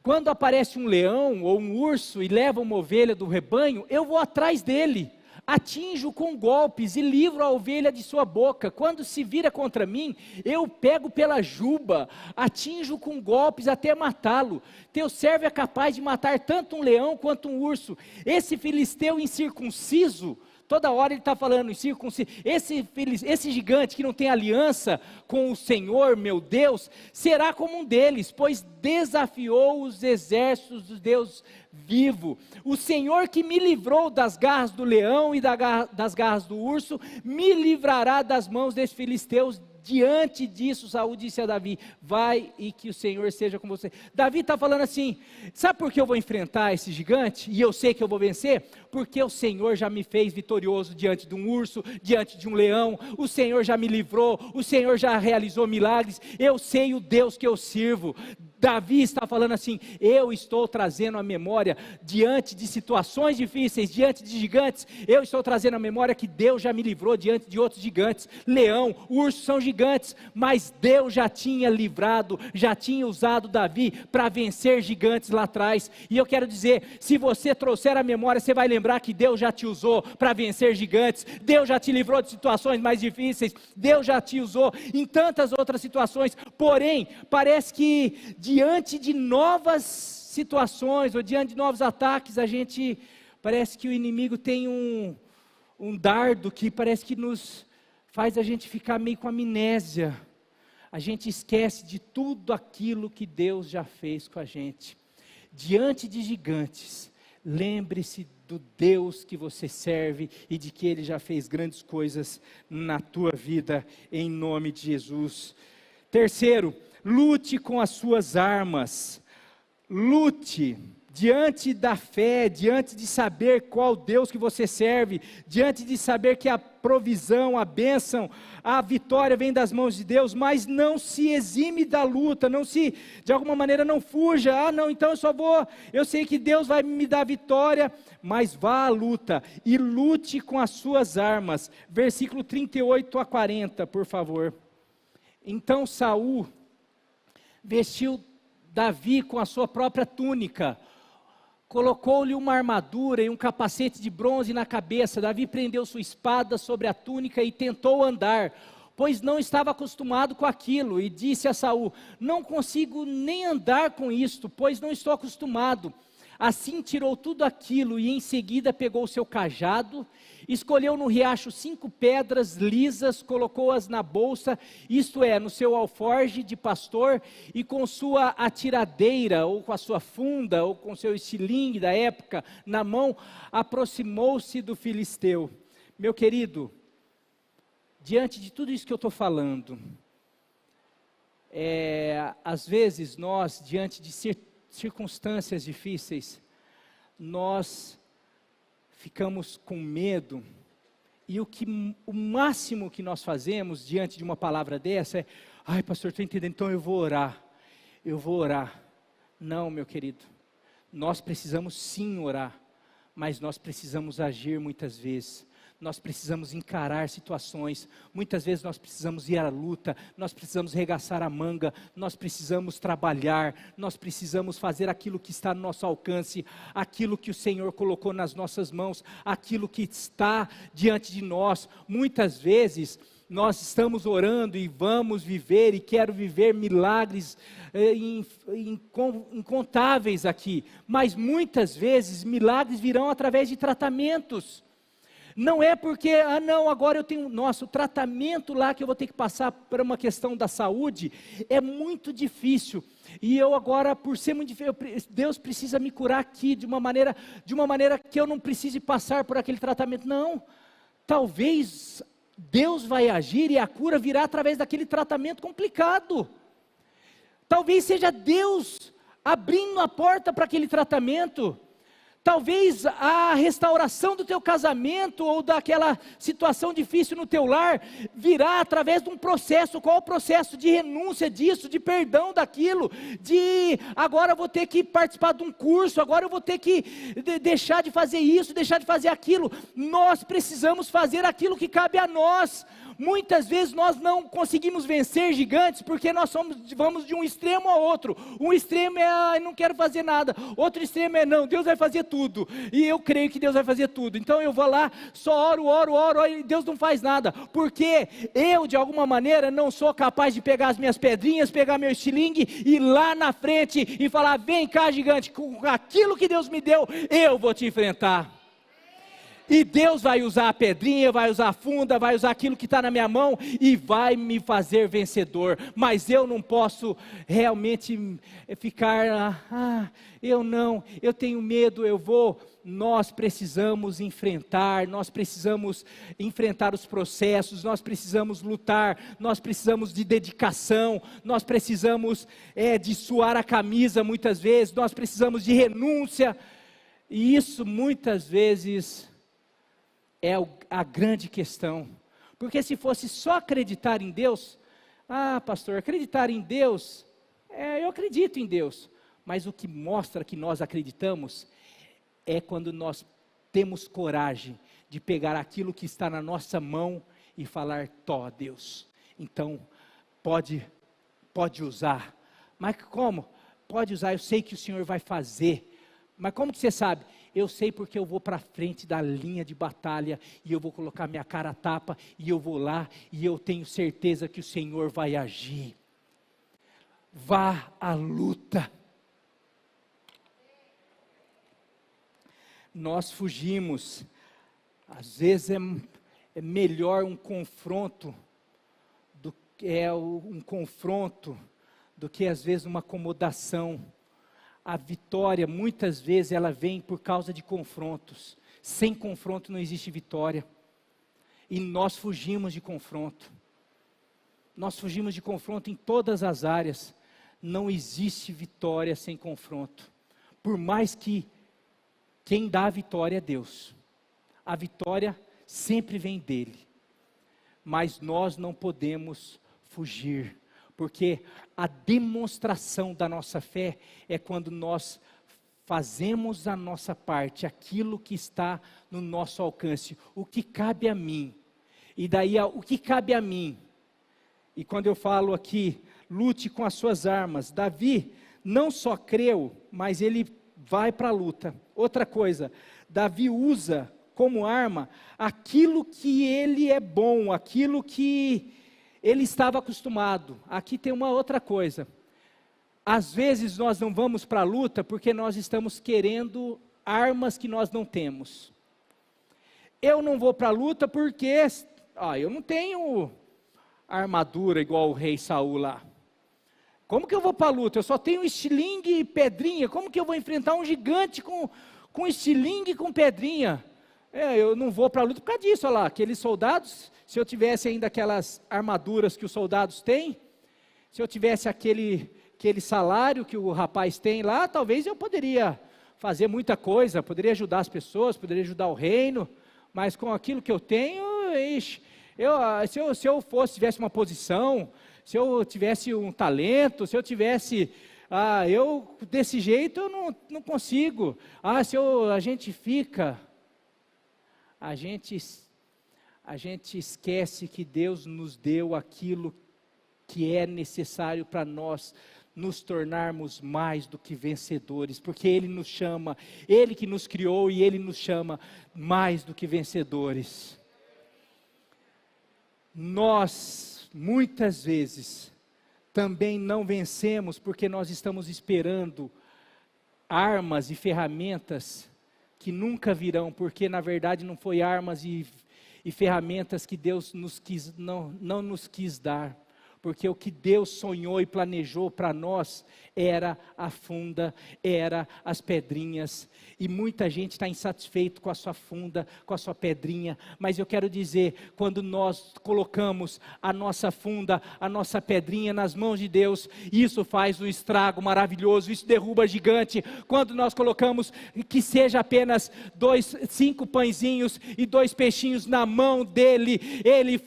S1: Quando aparece um leão ou um urso e leva uma ovelha do rebanho, eu vou atrás dele, atinjo com golpes e livro a ovelha de sua boca. Quando se vira contra mim, eu pego pela juba, atinjo com golpes até matá-lo. Teu servo é capaz de matar tanto um leão quanto um urso. Esse filisteu incircunciso, toda hora ele está falando em circunciso, esse gigante que não tem aliança com o Senhor, meu Deus, será como um deles, pois desafiou os exércitos do Deus vivo. O Senhor que me livrou das garras do leão e das garras do urso, me livrará das mãos desses filisteus. Diante disso, Saul disse a Davi: vai e que o Senhor seja com você. Davi está falando assim: sabe por que eu vou enfrentar esse gigante? E eu sei que eu vou vencer? Porque o Senhor já me fez vitorioso diante de um urso, diante de um leão. O Senhor já me livrou, o Senhor já realizou milagres. Eu sei o Deus que eu sirvo. Davi está falando assim: eu estou trazendo a memória, diante de situações difíceis, diante de gigantes, eu estou trazendo a memória que Deus já me livrou diante de outros gigantes. Leão, urso são gigantes, mas Deus já tinha livrado, já tinha usado Davi para vencer gigantes lá atrás. E eu quero dizer, se você trouxer a memória, você vai lembrar que Deus já te usou para vencer gigantes, Deus já te livrou de situações mais difíceis, Deus já te usou em tantas outras situações. Porém, parece que diante de novas situações, ou diante de novos ataques, parece que o inimigo tem um dardo que parece que nos faz a gente ficar meio com amnésia. A gente esquece de tudo aquilo que Deus já fez com a gente. Diante de gigantes, lembre-se do Deus que você serve e de que Ele já fez grandes coisas na tua vida, em nome de Jesus. Terceiro, lute com as suas armas. Lute diante da fé, diante de saber qual Deus que você serve, diante de saber que a provisão, a bênção, a vitória vem das mãos de Deus, mas não se exime da luta, de alguma maneira não fuja. Não, então eu sei que Deus vai me dar vitória, mas vá à luta e lute com as suas armas. Versículo 38 a 40, por favor. Então Saul vestiu Davi com a sua própria túnica, colocou-lhe uma armadura e um capacete de bronze na cabeça. Davi prendeu sua espada sobre a túnica e tentou andar, pois não estava acostumado com aquilo, e disse a Saul: não consigo nem andar com isto, pois não estou acostumado. Assim tirou tudo aquilo e em seguida pegou o seu cajado, escolheu no riacho 5 pedras lisas, colocou-as na bolsa, isto é, no seu alforje de pastor, e com sua atiradeira, ou com a sua funda, ou com seu estilingue da época na mão, aproximou-se do filisteu. Meu querido, diante de tudo isso que eu estou falando, às vezes nós, diante de circunstâncias difíceis, nós ficamos com medo, e o máximo que nós fazemos diante de uma palavra dessa é: ai pastor, estou entendendo, então eu vou orar. Não, meu querido, nós precisamos sim orar, mas nós precisamos agir muitas vezes. Nós precisamos encarar situações, muitas vezes nós precisamos ir à luta, nós precisamos regaçar a manga, nós precisamos trabalhar, nós precisamos fazer aquilo que está no nosso alcance, aquilo que o Senhor colocou nas nossas mãos, aquilo que está diante de nós. Muitas vezes nós estamos orando e vamos viver, e quero viver milagres incontáveis aqui, mas muitas vezes milagres virão através de tratamentos. Não é porque, agora eu tenho, o tratamento lá que eu vou ter que passar por uma questão da saúde, é muito difícil, e eu agora, por ser muito difícil, Deus precisa me curar aqui, de uma maneira que eu não precise passar por aquele tratamento. Não, talvez Deus vai agir e a cura virá através daquele tratamento complicado. Talvez seja Deus abrindo a porta para aquele tratamento. Talvez a restauração do teu casamento, ou daquela situação difícil no teu lar, virá através de um processo. Qual o processo? De renúncia disso, de perdão daquilo, de agora eu vou ter que participar de um curso, agora eu vou ter que deixar de fazer isso, deixar de fazer aquilo. Nós precisamos fazer aquilo que cabe a nós. Muitas vezes nós não conseguimos vencer gigantes, porque nós vamos de um extremo ao outro. Um extremo é, não quero fazer nada. Outro extremo é, não, Deus vai fazer tudo. E eu creio que Deus vai fazer tudo. Então eu vou lá, só oro, e Deus não faz nada. Porque eu, de alguma maneira, não sou capaz de pegar as minhas pedrinhas, pegar meu estilingue, e ir lá na frente e falar: vem cá, gigante, com aquilo que Deus me deu, eu vou te enfrentar. E Deus vai usar a pedrinha, vai usar a funda, vai usar aquilo que está na minha mão e vai me fazer vencedor. Mas eu não posso realmente ficar, eu tenho medo, eu vou. Nós precisamos enfrentar os processos, nós precisamos lutar, nós precisamos de dedicação, nós precisamos de suar a camisa muitas vezes, nós precisamos de renúncia. E isso muitas vezes é a grande questão, porque se fosse só acreditar em Deus, pastor, acreditar em Deus, eu acredito em Deus, mas o que mostra que nós acreditamos, é quando nós temos coragem, de pegar aquilo que está na nossa mão, e falar, Deus, então, pode usar, mas como? Pode usar, eu sei que o Senhor vai fazer, mas como que você sabe? Eu sei porque eu vou para frente da linha de batalha, e eu vou colocar minha cara a tapa, e eu vou lá, e eu tenho certeza que o Senhor vai agir. Vá à luta. Nós fugimos, às vezes é melhor um confronto, do que às vezes uma acomodação. A vitória, muitas vezes, ela vem por causa de confrontos. Sem confronto não existe vitória. E nós fugimos de confronto. Nós fugimos de confronto em todas as áreas. Não existe vitória sem confronto. Por mais que quem dá a vitória é Deus. A vitória sempre vem dele. Mas nós não podemos fugir. Porque a demonstração da nossa fé é quando nós fazemos a nossa parte, aquilo que está no nosso alcance, o que cabe a mim. E daí, o que cabe a mim? E quando eu falo aqui, lute com as suas armas. Davi não só creu, mas ele vai para a luta. Outra coisa, Davi usa como arma aquilo que ele é bom, aquilo que ele estava acostumado. Aqui tem uma outra coisa. Às vezes nós não vamos para a luta porque nós estamos querendo armas que nós não temos. Eu não vou para a luta porque eu não tenho armadura igual o rei Saul lá. Como que eu vou para a luta? Eu só tenho estilingue e pedrinha. Como que eu vou enfrentar um gigante com estilingue e com pedrinha? Eu não vou para a luta por causa disso. Olha lá, aqueles soldados, se eu tivesse ainda aquelas armaduras que os soldados têm, se eu tivesse aquele salário que o rapaz tem lá, talvez eu poderia fazer muita coisa, poderia ajudar as pessoas, poderia ajudar o reino, mas com aquilo que eu tenho, se eu tivesse uma posição, se eu tivesse um talento, se eu tivesse, desse jeito eu não consigo. A gente esquece que Deus nos deu aquilo que é necessário para nós nos tornarmos mais do que vencedores, porque Ele nos chama, Ele que nos criou e Ele nos chama mais do que vencedores. Nós, muitas vezes, também não vencemos porque nós estamos esperando armas e ferramentas que nunca virão, porque na verdade não foi armas e ferramentas que Deus não nos quis dar. Porque o que Deus sonhou e planejou para nós era a funda, era as pedrinhas. E muita gente está insatisfeito com a sua funda, com a sua pedrinha. Mas eu quero dizer, quando nós colocamos a nossa funda, a nossa pedrinha nas mãos de Deus, isso faz um estrago maravilhoso, isso derruba gigante. Quando nós colocamos que seja apenas 5 pãezinhos e 2 peixinhos na mão dEle, Ele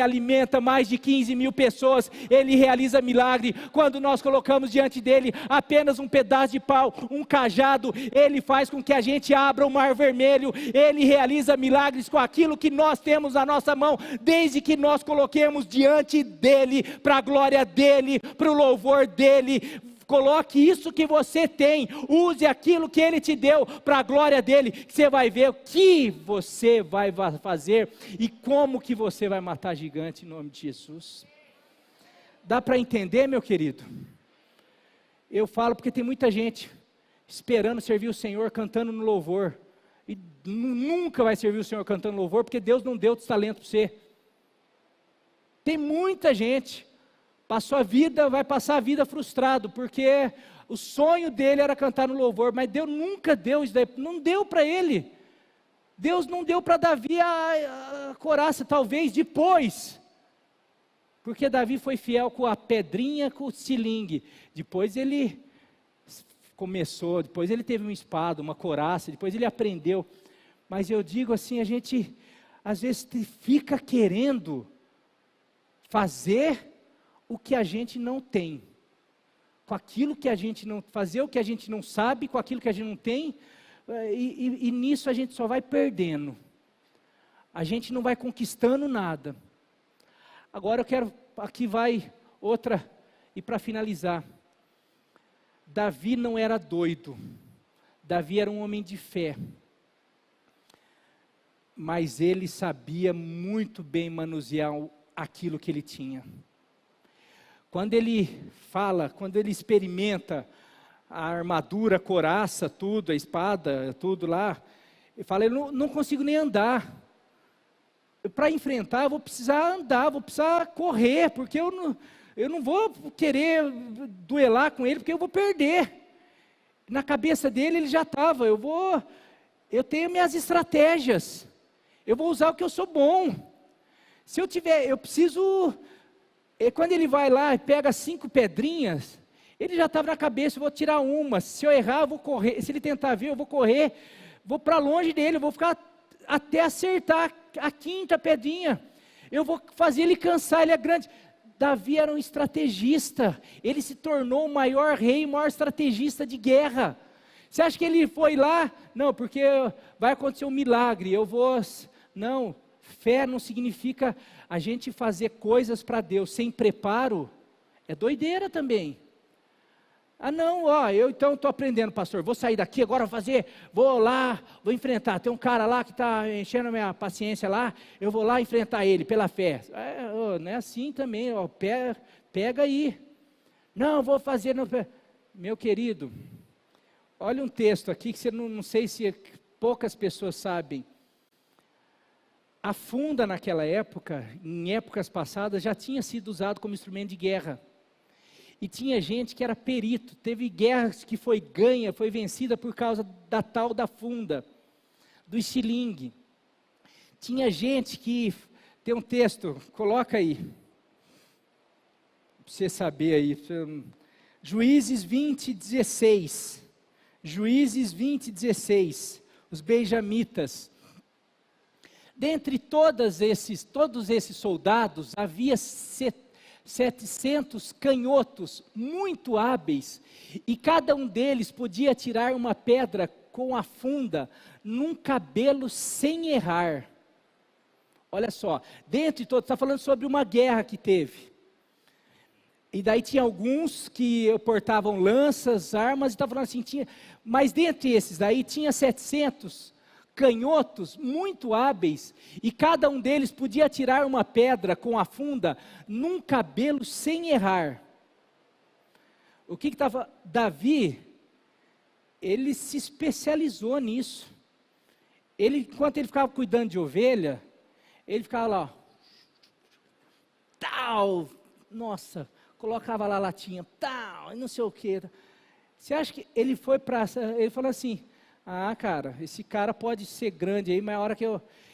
S1: alimenta mais de 15 mil pessoas. Ele realiza milagre. Quando nós colocamos diante dele apenas um pedaço de pau, um cajado, Ele faz com que a gente abra o mar vermelho. Ele realiza milagres com aquilo que nós temos na nossa mão, desde que nós coloquemos diante dele, para a glória dele, para o louvor dele. Coloque isso que você tem, use aquilo que Ele te deu para a glória dEle, que você vai ver o que você vai fazer e como que você vai matar gigante em nome de Jesus. Dá para entender, meu querido? Eu falo porque tem muita gente esperando servir o Senhor, cantando no louvor. e nunca vai servir o Senhor cantando louvor, porque Deus não deu outro talento para você. Tem muita gente, vai passar a vida frustrado, porque o sonho dele era cantar no louvor, mas Deus nunca deu isso daí, não deu para ele. Deus não deu para Davi a couraça, talvez depois, porque Davi foi fiel com a pedrinha, com o estilingue. Depois ele depois ele teve uma espada, uma couraça, depois ele aprendeu. Mas eu digo assim, a gente às vezes fica querendo fazer o que a gente não tem, com aquilo que a gente não, fazer o que a gente não sabe, com aquilo que a gente não tem, e nisso a gente só vai perdendo, a gente não vai conquistando nada. Agora eu quero, aqui vai outra, e para finalizar, Davi não era doido, Davi era um homem de fé, mas ele sabia muito bem manusear aquilo que ele tinha. Quando ele fala, quando ele experimenta a armadura, a couraça, tudo, a espada, tudo lá, ele fala, eu não consigo nem andar. Para enfrentar, eu vou precisar andar, vou precisar correr, porque eu não vou querer duelar com ele, porque eu vou perder. Na cabeça dele, ele já estava, eu tenho minhas estratégias, eu vou usar o que eu sou bom. Se eu preciso... E quando ele vai lá e pega 5 pedrinhas, ele já estava na cabeça, eu vou tirar uma, se eu errar eu vou correr, se ele tentar vir eu vou correr, vou para longe dele, eu vou ficar até acertar a 5ª pedrinha, eu vou fazer ele cansar, ele é grande. Davi era um estrategista, ele se tornou o maior rei, o maior estrategista de guerra. Você acha que ele foi lá? Não, porque vai acontecer um milagre, não, fé não significa a gente fazer coisas para Deus sem preparo, é doideira também. Eu então estou aprendendo, pastor, vou sair daqui agora, vou lá, vou enfrentar, tem um cara lá que está enchendo a minha paciência lá, eu vou lá enfrentar ele pela fé. Não é assim também, pega aí. Não, vou fazer, meu querido, olha um texto aqui que você não sei se poucas pessoas sabem. A funda naquela época, em épocas passadas, já tinha sido usado como instrumento de guerra. E tinha gente que era perito, teve guerras que foi vencida por causa da tal da funda, do estilingue. Tinha gente que, tem um texto, coloca aí, para você saber aí, Juízes 20, 16, Juízes 20, 16, os benjamitas. Dentre todos esses soldados, havia 700 canhotos muito hábeis, e cada um deles podia tirar uma pedra com a funda num cabelo sem errar. Olha só, dentre todos, está falando sobre uma guerra que teve. E daí tinha alguns que portavam lanças, armas, e está falando assim, mas dentre esses daí tinha 700 canhotos muito hábeis, e cada um deles podia tirar uma pedra com a funda num cabelo sem errar. O que estava? Davi, ele se especializou nisso. Enquanto ele ficava cuidando de ovelha, ele ficava lá, tal, nossa, colocava lá a latinha, tal, não sei o que. Você acha que ele ele falou assim, cara, esse cara pode ser grande aí, mas a hora que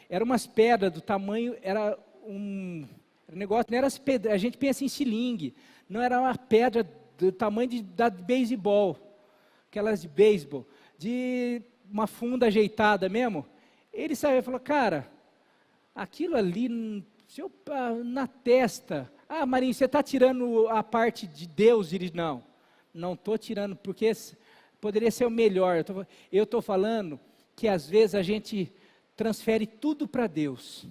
S1: era umas pedras do tamanho, era um negócio, não era as pedras, a gente pensa em estilingue, não era uma pedra do tamanho da beisebol, aquelas de beisebol, de uma funda ajeitada mesmo. Ele saiu e falou, cara, aquilo ali, na testa, Marinho, você está tirando a parte de Deus? Ele, não estou tirando, porque poderia ser o melhor. Eu estou falando que às vezes a gente transfere tudo para Deus.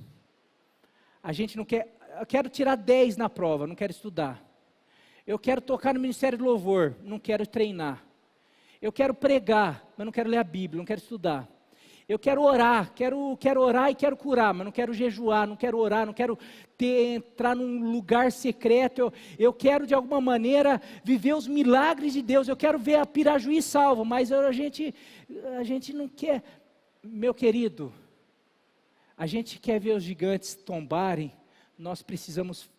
S1: A gente não quer, eu quero tirar 10 na prova, não quero estudar. Eu quero tocar no ministério do louvor, não quero treinar. Eu quero pregar, mas não quero ler a Bíblia, não quero estudar. Eu quero orar, quero orar e quero curar, mas não quero jejuar, não quero orar, não quero entrar num lugar secreto. Eu quero de alguma maneira viver os milagres de Deus. Eu quero ver a Pirajuí salvo, mas a gente não quer. Meu querido, a gente quer ver os gigantes tombarem, nós precisamos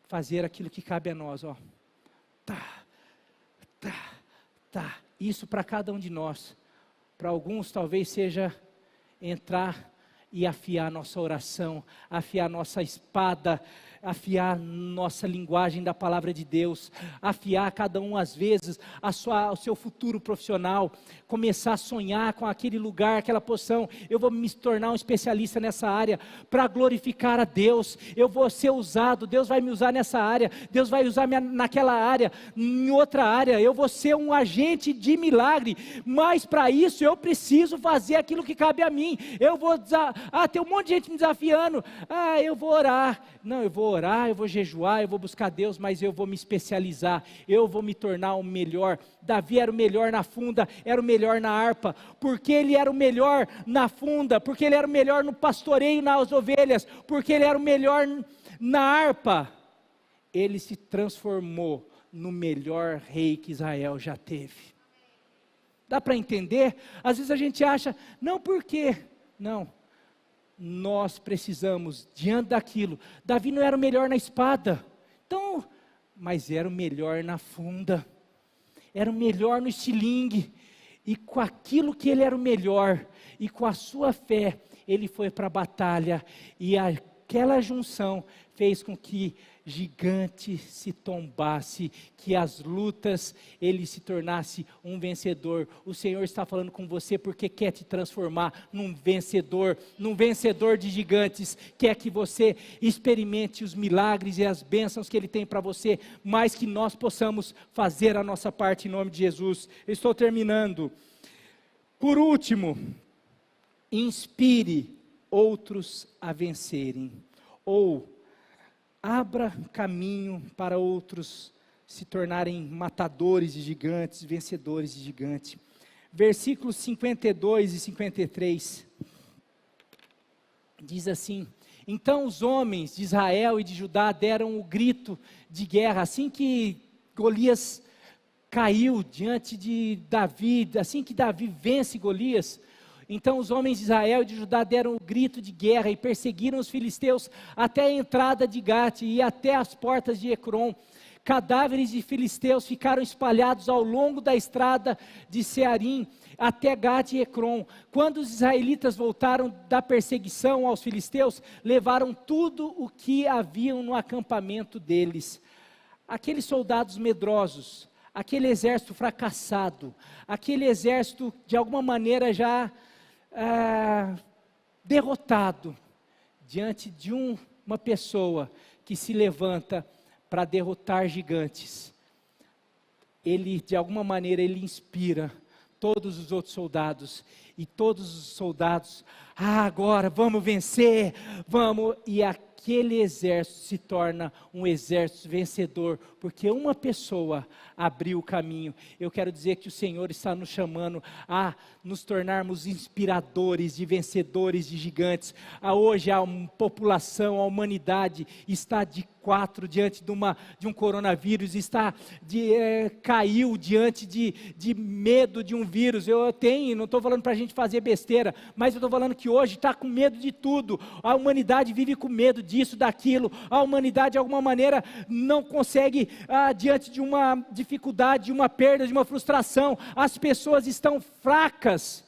S1: fazer aquilo que cabe a nós, ó. Tá. Isso para cada um de nós. Para alguns talvez seja entrar e afiar nossa oração, afiar nossa espada, afiar nossa linguagem da palavra de Deus, afiar cada um às vezes o seu futuro profissional, começar a sonhar com aquele lugar, aquela posição. Eu vou me tornar um especialista nessa área para glorificar a Deus. Eu vou ser usado, Deus vai me usar nessa área, Deus vai usar naquela área, em outra área. Eu vou ser um agente de milagre, mas para isso eu preciso fazer aquilo que cabe a mim. Eu vou tem um monte de gente me desafiando. Eu vou orar. Não, eu vou orar, eu vou jejuar, eu vou buscar Deus, mas eu vou me especializar, eu vou me tornar o melhor. Davi era o melhor na funda, era o melhor na harpa, porque ele era o melhor na funda, porque ele era o melhor no pastoreio nas ovelhas, porque ele era o melhor na harpa. Ele se transformou no melhor rei que Israel já teve. Dá para entender? Às vezes a gente acha, não, por quê? Não. Nós precisamos, diante daquilo, Davi não era o melhor na espada, então, mas era o melhor na funda, era o melhor no estilingue, e com aquilo que ele era o melhor, e com a sua fé, ele foi para a batalha, e aquela junção fez com que gigante se tombasse, que as lutas ele se tornasse um vencedor. O Senhor está falando com você porque quer te transformar num vencedor de gigantes, quer que você experimente os milagres e as bênçãos que Ele tem para você, mas que nós possamos fazer a nossa parte em nome de Jesus. Eu estou terminando. Por último, inspire outros a vencerem, ou abra caminho para outros se tornarem matadores de gigantes, vencedores de gigantes. Versículos 52 e 53, diz assim: então os homens de Israel e de Judá deram o grito de guerra, assim que Golias caiu diante de Davi, assim que Davi vence Golias. Então os homens de Israel e de Judá deram o grito de guerra e perseguiram os filisteus até a entrada de Gate e até as portas de Ecrom. Cadáveres de filisteus ficaram espalhados ao longo da estrada de Searim até Gate e Ecrom. Quando os israelitas voltaram da perseguição aos filisteus, levaram tudo o que haviam no acampamento deles. Aqueles soldados medrosos, aquele exército fracassado, aquele exército de alguma maneira já derrotado, diante de uma pessoa que se levanta para derrotar gigantes, ele de alguma maneira ele inspira todos os outros soldados, e todos os soldados, agora vamos vencer, vamos, e aquele exército se torna um exército vencedor, porque uma pessoa abriu o caminho. Eu quero dizer que o Senhor está nos chamando a nos tornarmos inspiradores de vencedores de gigantes. Hoje a população, a humanidade está de quatro diante de um coronavírus, caiu diante de medo de um vírus. Não estou falando para a gente fazer besteira, mas eu estou falando que hoje está com medo de tudo. A humanidade vive com medo disso, daquilo. A humanidade de alguma maneira não consegue, diante de uma dificuldade, de uma perda, de uma frustração, as pessoas estão fracas,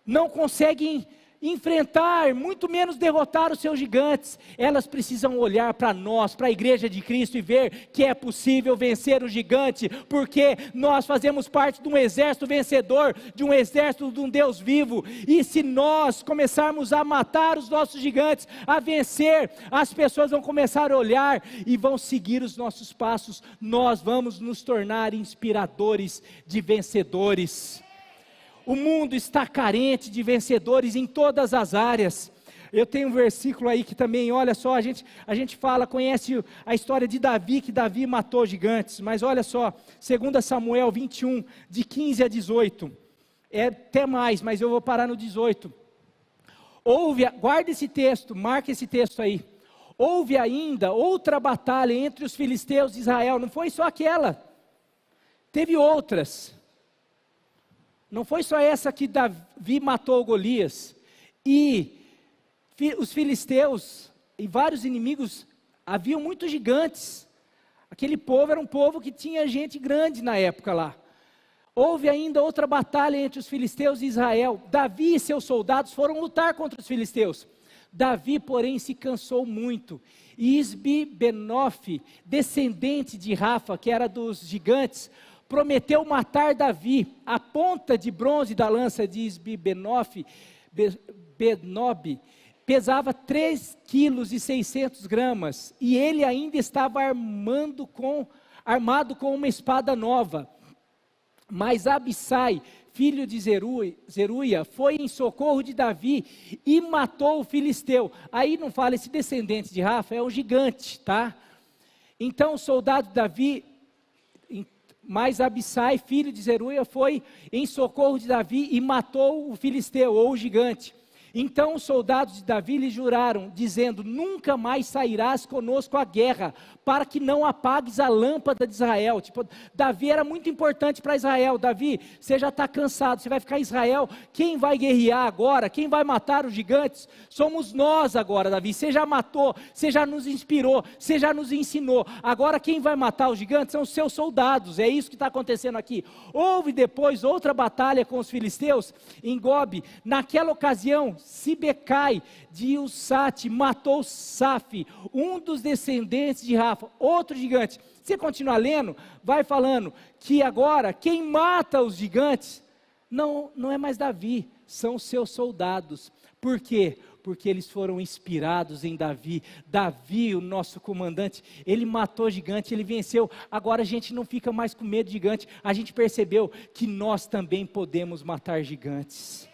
S1: não conseguem enfrentar, muito menos derrotar os seus gigantes. Elas precisam olhar para nós, para a igreja de Cristo, e ver que é possível vencer o gigante, porque nós fazemos parte de um exército vencedor, de um exército de um Deus vivo, e se nós começarmos a matar os nossos gigantes, a vencer, as pessoas vão começar a olhar e vão seguir os nossos passos. Nós vamos nos tornar inspiradores de vencedores. O mundo está carente de vencedores em todas as áreas. Eu tenho um versículo aí que também, olha só, a gente conhece a história de Davi, que Davi matou gigantes, mas olha só, 2 Samuel 21, de 15 a 18, é até mais, mas eu vou parar no 18. Guarda esse texto, marca esse texto aí. Houve ainda outra batalha entre os filisteus e Israel, não foi só aquela, teve outras. Não foi só essa que Davi matou Golias, e os filisteus e vários inimigos, haviam muitos gigantes. Aquele povo era um povo que tinha gente grande na época lá. Houve ainda outra batalha entre os filisteus e Israel. Davi e seus soldados foram lutar contra os filisteus. Davi, porém, se cansou muito. E Isbi-Benof, descendente de Rafa, que era dos gigantes, prometeu matar Davi. A ponta de bronze da lança de Isbi-Benob pesava 3,6 kg, e ele ainda estava armado com uma espada nova. Mas Abissai, filho de Zeruia, foi em socorro de Davi e matou o filisteu. Aí não fala, esse descendente de Rafa é um gigante, tá? Então o soldado Davi, mas Abissai, filho de Zeruia, foi em socorro de Davi e matou o filisteu, ou o gigante. Então os soldados de Davi lhe juraram, dizendo: nunca mais sairás conosco à guerra, para que não apagues a lâmpada de Israel. Tipo, Davi era muito importante para Israel. Davi, você já está cansado, você vai ficar em Israel, quem vai guerrear agora, quem vai matar os gigantes, somos nós agora, Davi. Você já matou, você já nos inspirou, você já nos ensinou, agora quem vai matar os gigantes são os seus soldados. É isso que está acontecendo aqui. Houve depois outra batalha com os filisteus, em Gobe. Naquela ocasião, Sibecai de Usate matou Safi, um dos descendentes de Rafa, outro gigante. Você continuar lendo, vai falando que agora quem mata os gigantes não é mais Davi, são os seus soldados. Por quê? Porque eles foram inspirados em Davi. Davi, o nosso comandante, ele matou gigante, ele venceu. Agora a gente não fica mais com medo de gigante, a gente percebeu que nós também podemos matar gigantes.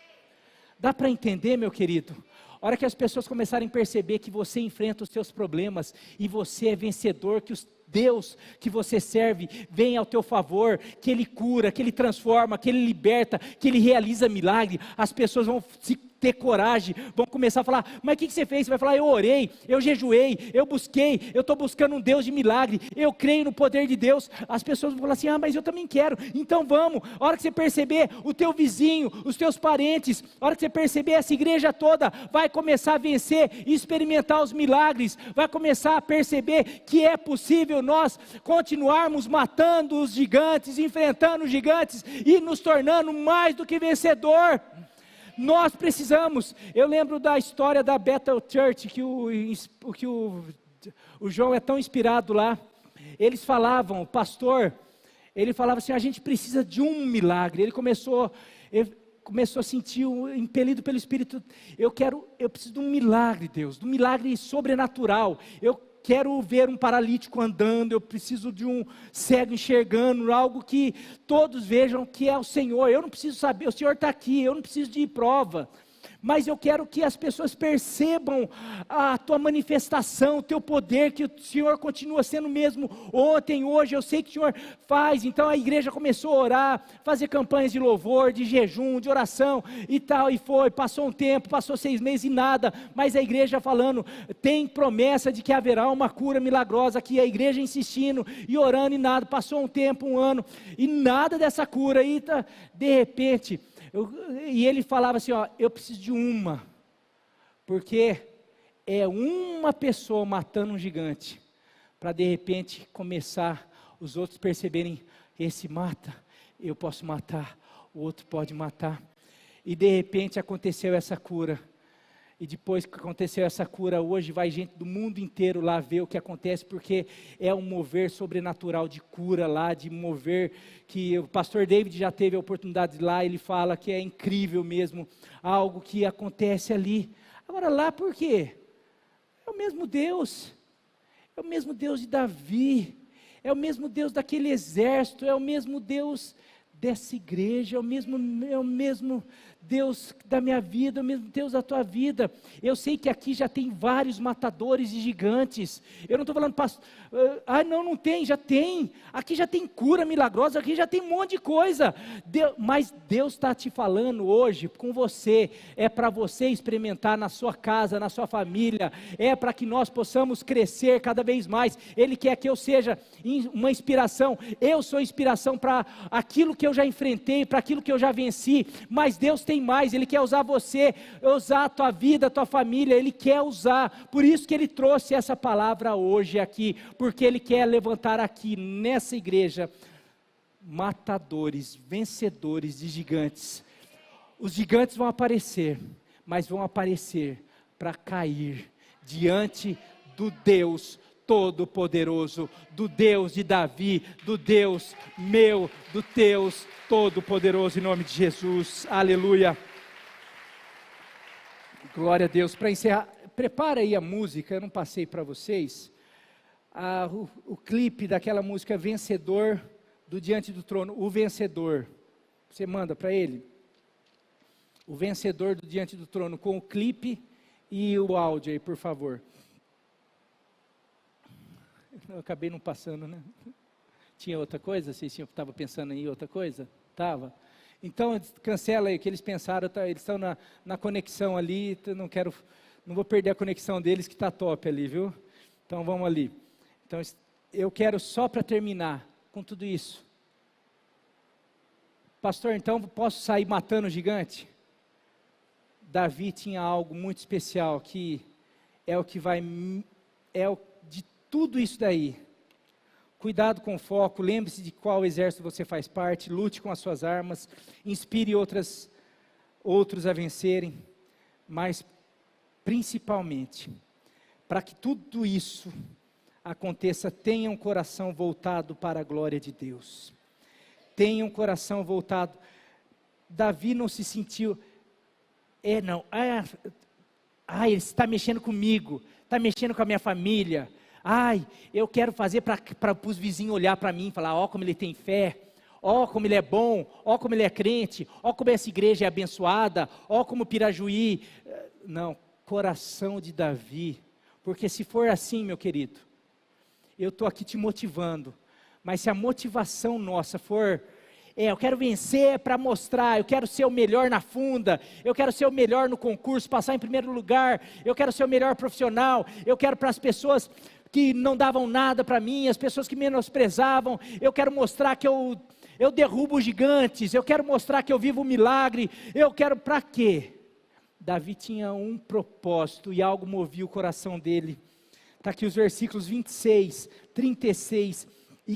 S1: Dá para entender, meu querido? A hora que as pessoas começarem a perceber que você enfrenta os seus problemas e você é vencedor, que o Deus que você serve vem ao teu favor, que Ele cura, que Ele transforma, que Ele liberta, que Ele realiza milagre, as pessoas vão ter coragem, vão começar a falar: mas o que você fez? Você vai falar: eu orei, eu jejuei, eu busquei, eu estou buscando um Deus de milagre, eu creio no poder de Deus. As pessoas vão falar assim: ah, mas eu também quero, então vamos. A hora que você perceber, o teu vizinho, os teus parentes, a hora que você perceber, essa igreja toda vai começar a vencer e experimentar os milagres, vai começar a perceber que é possível nós continuarmos matando os gigantes, enfrentando os gigantes e nos tornando mais do que vencedor. Nós precisamos. Eu lembro da história da Bethel Church, que o João é tão inspirado lá. Eles falavam, o pastor, ele falava assim: a gente precisa de um milagre. Ele começou a sentir, impelido pelo Espírito: eu preciso de um milagre, Deus, de um milagre sobrenatural. Eu quero ver um paralítico andando, eu preciso de um cego enxergando, algo que todos vejam que é o Senhor. Eu não preciso saber, o Senhor está aqui, eu não preciso de prova, mas eu quero que as pessoas percebam a tua manifestação, o teu poder, que o Senhor continua sendo o mesmo ontem, hoje. Eu sei que o Senhor faz. Então a igreja começou a orar, fazer campanhas de louvor, de jejum, de oração e tal, e passou um tempo, passou 6 meses e nada, mas a igreja falando, tem promessa de que haverá uma cura milagrosa, que a igreja insistindo e orando e nada. Passou um tempo, 1 ano, e nada dessa cura, e de repente... E ele falava assim: ó, eu preciso de uma, porque é uma pessoa matando um gigante, para de repente começar, os outros perceberem: esse mata, eu posso matar, o outro pode matar. E de repente aconteceu essa cura. E depois que aconteceu essa cura, hoje vai gente do mundo inteiro lá ver o que acontece, porque é um mover sobrenatural de cura lá, de mover, que o pastor David já teve a oportunidade de ir lá, ele fala que é incrível mesmo, algo que acontece ali. Agora lá por quê? É o mesmo Deus de Davi, é o mesmo Deus daquele exército, é o mesmo Deus dessa igreja, é o mesmo Deus da minha vida, o mesmo Deus da tua vida. Eu sei que aqui já tem vários matadores de gigantes. Eu não estou falando, não tem, já tem. Aqui já tem cura milagrosa, aqui já tem um monte de coisa. Mas Deus está te falando hoje com você. É para você experimentar na sua casa, na sua família. É para que nós possamos crescer cada vez mais. Ele quer que eu seja uma inspiração. Eu sou inspiração para aquilo que eu já enfrentei, para aquilo que eu já venci. Mas Deus tem mais, Ele quer usar você, usar a tua vida, a tua família, Ele quer usar, por isso que Ele trouxe essa palavra hoje aqui, porque Ele quer levantar aqui, nessa igreja, matadores, vencedores de gigantes. Os gigantes vão aparecer, mas vão aparecer para cair, diante do Deus Todo-Poderoso, do Deus de Davi, do Deus meu, do Deus Todo-Poderoso, em nome de Jesus, aleluia. Glória a Deus. Para encerrar, prepara aí a música, eu não passei para vocês, o clipe daquela música Vencedor, do Diante do Trono, o Vencedor, você manda para ele, o Vencedor do Diante do Trono, com o clipe e o áudio aí, por favor. Eu acabei não passando, né? Tinha outra coisa? Vocês estavam pensando em outra coisa? Estava. Então, cancela aí, que eles pensaram, eles estão na conexão ali, não vou perder a conexão deles, que está top ali, viu? Então, vamos ali. Então, eu quero só para terminar com tudo isso. Pastor, então, posso sair matando o gigante? Davi tinha algo muito especial, que é o que vai, de tudo isso daí. Cuidado com o foco, lembre-se de qual exército você faz parte, lute com as suas armas, inspire outros a vencerem, mas principalmente, para que tudo isso aconteça, tenha um coração voltado para a glória de Deus. Tenha um coração voltado. Davi não se sentiu, ele está mexendo comigo, está mexendo com a minha família. Eu quero fazer para os vizinhos olhar para mim e falar, ó como ele tem fé, ó como ele é bom, ó como ele é crente, ó como essa igreja é abençoada, ó como Pirajuí. Não, coração de Davi, porque se for assim, meu querido, eu estou aqui te motivando, mas se a motivação nossa for, eu quero vencer para mostrar, eu quero ser o melhor na funda, eu quero ser o melhor no concurso, passar em primeiro lugar, eu quero ser o melhor profissional, eu quero para as pessoas que não davam nada para mim, as pessoas que menosprezavam, eu quero mostrar que eu derrubo gigantes, eu quero mostrar que eu vivo um milagre, eu quero para quê? Davi tinha um propósito e algo movia o coração dele. Está aqui os versículos 26, 36 e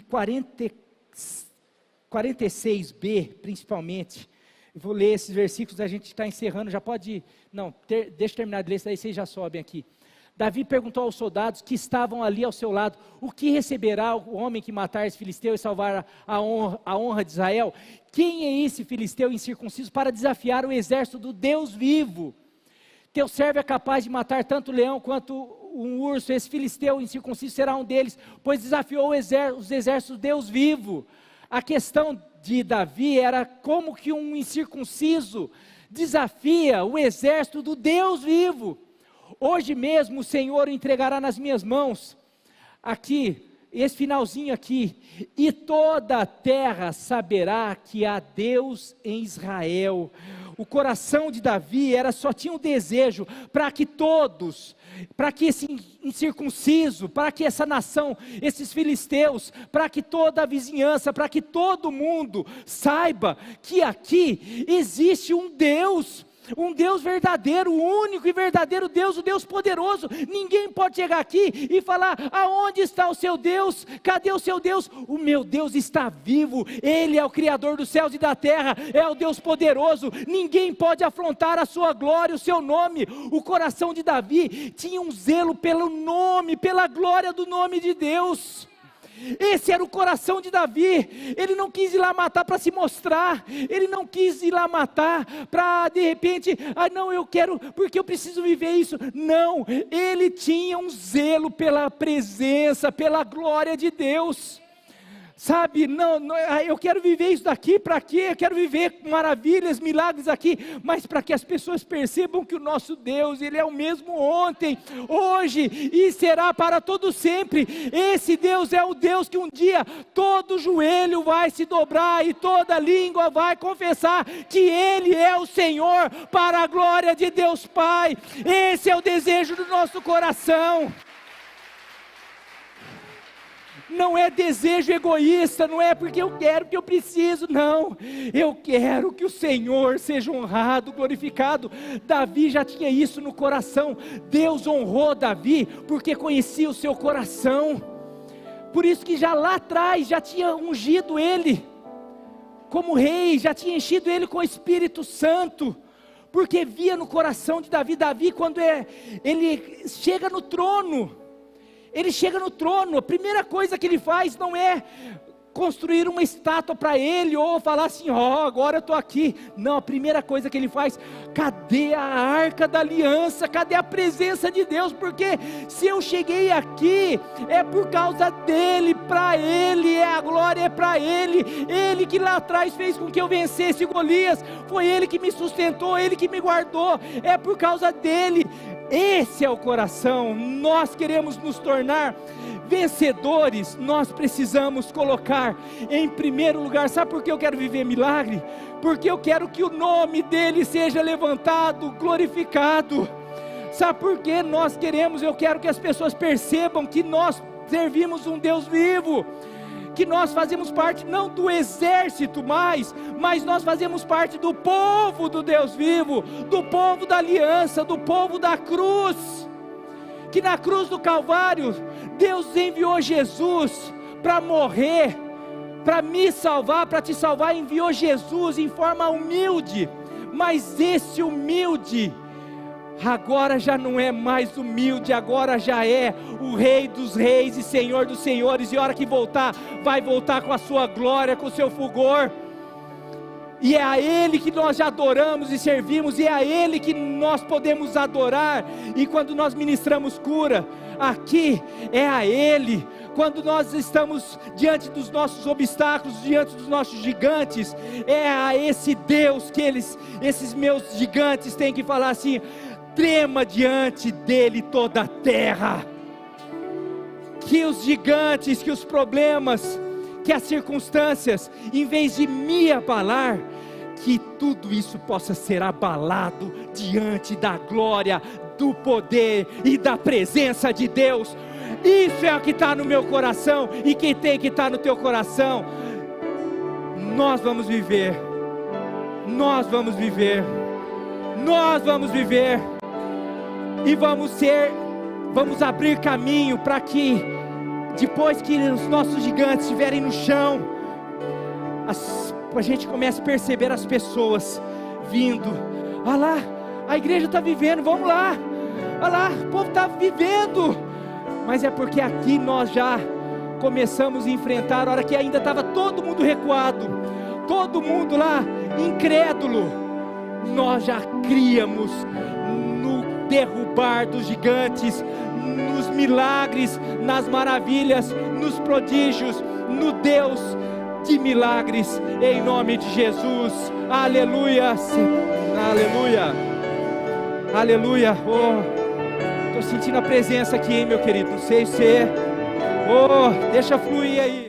S1: 46b principalmente. Eu vou ler esses versículos, a gente está encerrando, já pode, deixa eu terminar de ler, isso daí vocês já sobem aqui. Davi perguntou aos soldados que estavam ali ao seu lado, o que receberá o homem que matar esse filisteu e salvar a honra de Israel? Quem é esse filisteu incircunciso para desafiar o exército do Deus vivo? Teu servo é capaz de matar tanto o leão quanto um urso, esse filisteu incircunciso será um deles, pois desafiou os exércitos do Deus vivo. A questão de Davi era como que um incircunciso desafia o exército do Deus vivo. Hoje mesmo o Senhor o entregará nas minhas mãos, aqui, esse finalzinho aqui, e toda a terra saberá que há Deus em Israel. O coração de Davi só tinha um desejo para que todos, para que esse incircunciso, para que essa nação, esses filisteus, para que toda a vizinhança, para que todo mundo saiba que aqui existe um Deus verdadeiro, o único e verdadeiro Deus, o Deus poderoso. Ninguém pode chegar aqui e falar, aonde está o seu Deus? Cadê o seu Deus? O meu Deus está vivo, Ele é o Criador dos céus e da terra, é o Deus poderoso, ninguém pode afrontar a sua glória, o seu nome. O coração de Davi tinha um zelo pelo nome, pela glória do nome de Deus. Esse era o coração de Davi. Ele não quis ir lá matar para se mostrar, ele não quis ir lá matar para de repente, eu quero, porque eu preciso viver isso. Não, ele tinha um zelo pela presença, pela glória de Deus. Sabe, eu quero viver isso daqui, para quê? Eu quero viver maravilhas, milagres aqui, mas para que as pessoas percebam que o nosso Deus, Ele é o mesmo ontem, hoje e será para todo sempre. Esse Deus é o Deus que um dia todo joelho vai se dobrar e toda língua vai confessar que Ele é o Senhor, para a glória de Deus Pai. Esse é o desejo do nosso coração. Não é desejo egoísta, não é porque eu quero, porque eu preciso, não. Eu quero que o Senhor seja honrado, glorificado. Davi já tinha isso no coração. Deus honrou Davi porque conhecia o seu coração. Por isso que já lá atrás já tinha ungido ele como rei, já tinha enchido ele com o Espírito Santo, porque via no coração de Davi. Davi, quando ele chega no trono, a primeira coisa que ele faz não é construir uma estátua para ele, ou falar assim, agora eu estou aqui. Não, a primeira coisa que ele faz, cadê a arca da aliança, cadê a presença de Deus? Porque se eu cheguei aqui, é por causa dele, para ele, a glória é para ele. Ele que lá atrás fez com que eu vencesse Golias, foi ele que me sustentou, ele que me guardou, é por causa dele. Esse é o coração. Nós queremos nos tornar vencedores, nós precisamos colocar em primeiro lugar. Sabe por que eu quero viver milagre? Porque eu quero que o nome dele seja levantado, glorificado. Sabe por que nós queremos? Eu quero que as pessoas percebam que nós servimos um Deus vivo, que nós fazemos parte não do exército mais, mas nós fazemos parte do povo do Deus vivo, do povo da aliança, do povo da cruz. Que na cruz do Calvário, Deus enviou Jesus para morrer, para me salvar, para te salvar. Enviou Jesus em forma humilde, mas esse humilde agora já não é mais humilde, agora já é o Rei dos Reis e Senhor dos Senhores. E a hora que voltar, vai voltar com a sua glória, com o seu fulgor. E é a Ele que nós já adoramos e servimos, e é a Ele que nós podemos adorar. E quando nós ministramos cura, aqui é a Ele. Quando nós estamos diante dos nossos obstáculos, diante dos nossos gigantes, é a esse Deus que esses meus gigantes têm que falar assim: trema diante dele toda a terra. Que os gigantes, que os problemas, que as circunstâncias, em vez de me abalar, que tudo isso possa ser abalado diante da glória, do poder e da presença de Deus. Isso é o que está no meu coração, e quem tem que estar no teu coração. Nós vamos viver, nós vamos viver, nós vamos viver, e vamos abrir caminho para que, depois que os nossos gigantes estiverem no chão, a gente comece a perceber as pessoas vindo. Olha lá, a igreja está vivendo, vamos lá. Olha lá, o povo está vivendo. Mas é porque aqui nós já começamos a enfrentar, a hora que ainda estava todo mundo recuado, todo mundo lá incrédulo, nós já criamos no derrubar dos gigantes, nos milagres, nas maravilhas, nos prodígios, no Deus de milagres, em nome de Jesus. Aleluia, aleluia, aleluia. Estou sentindo a presença aqui, hein, meu querido. Não sei se deixa fluir aí.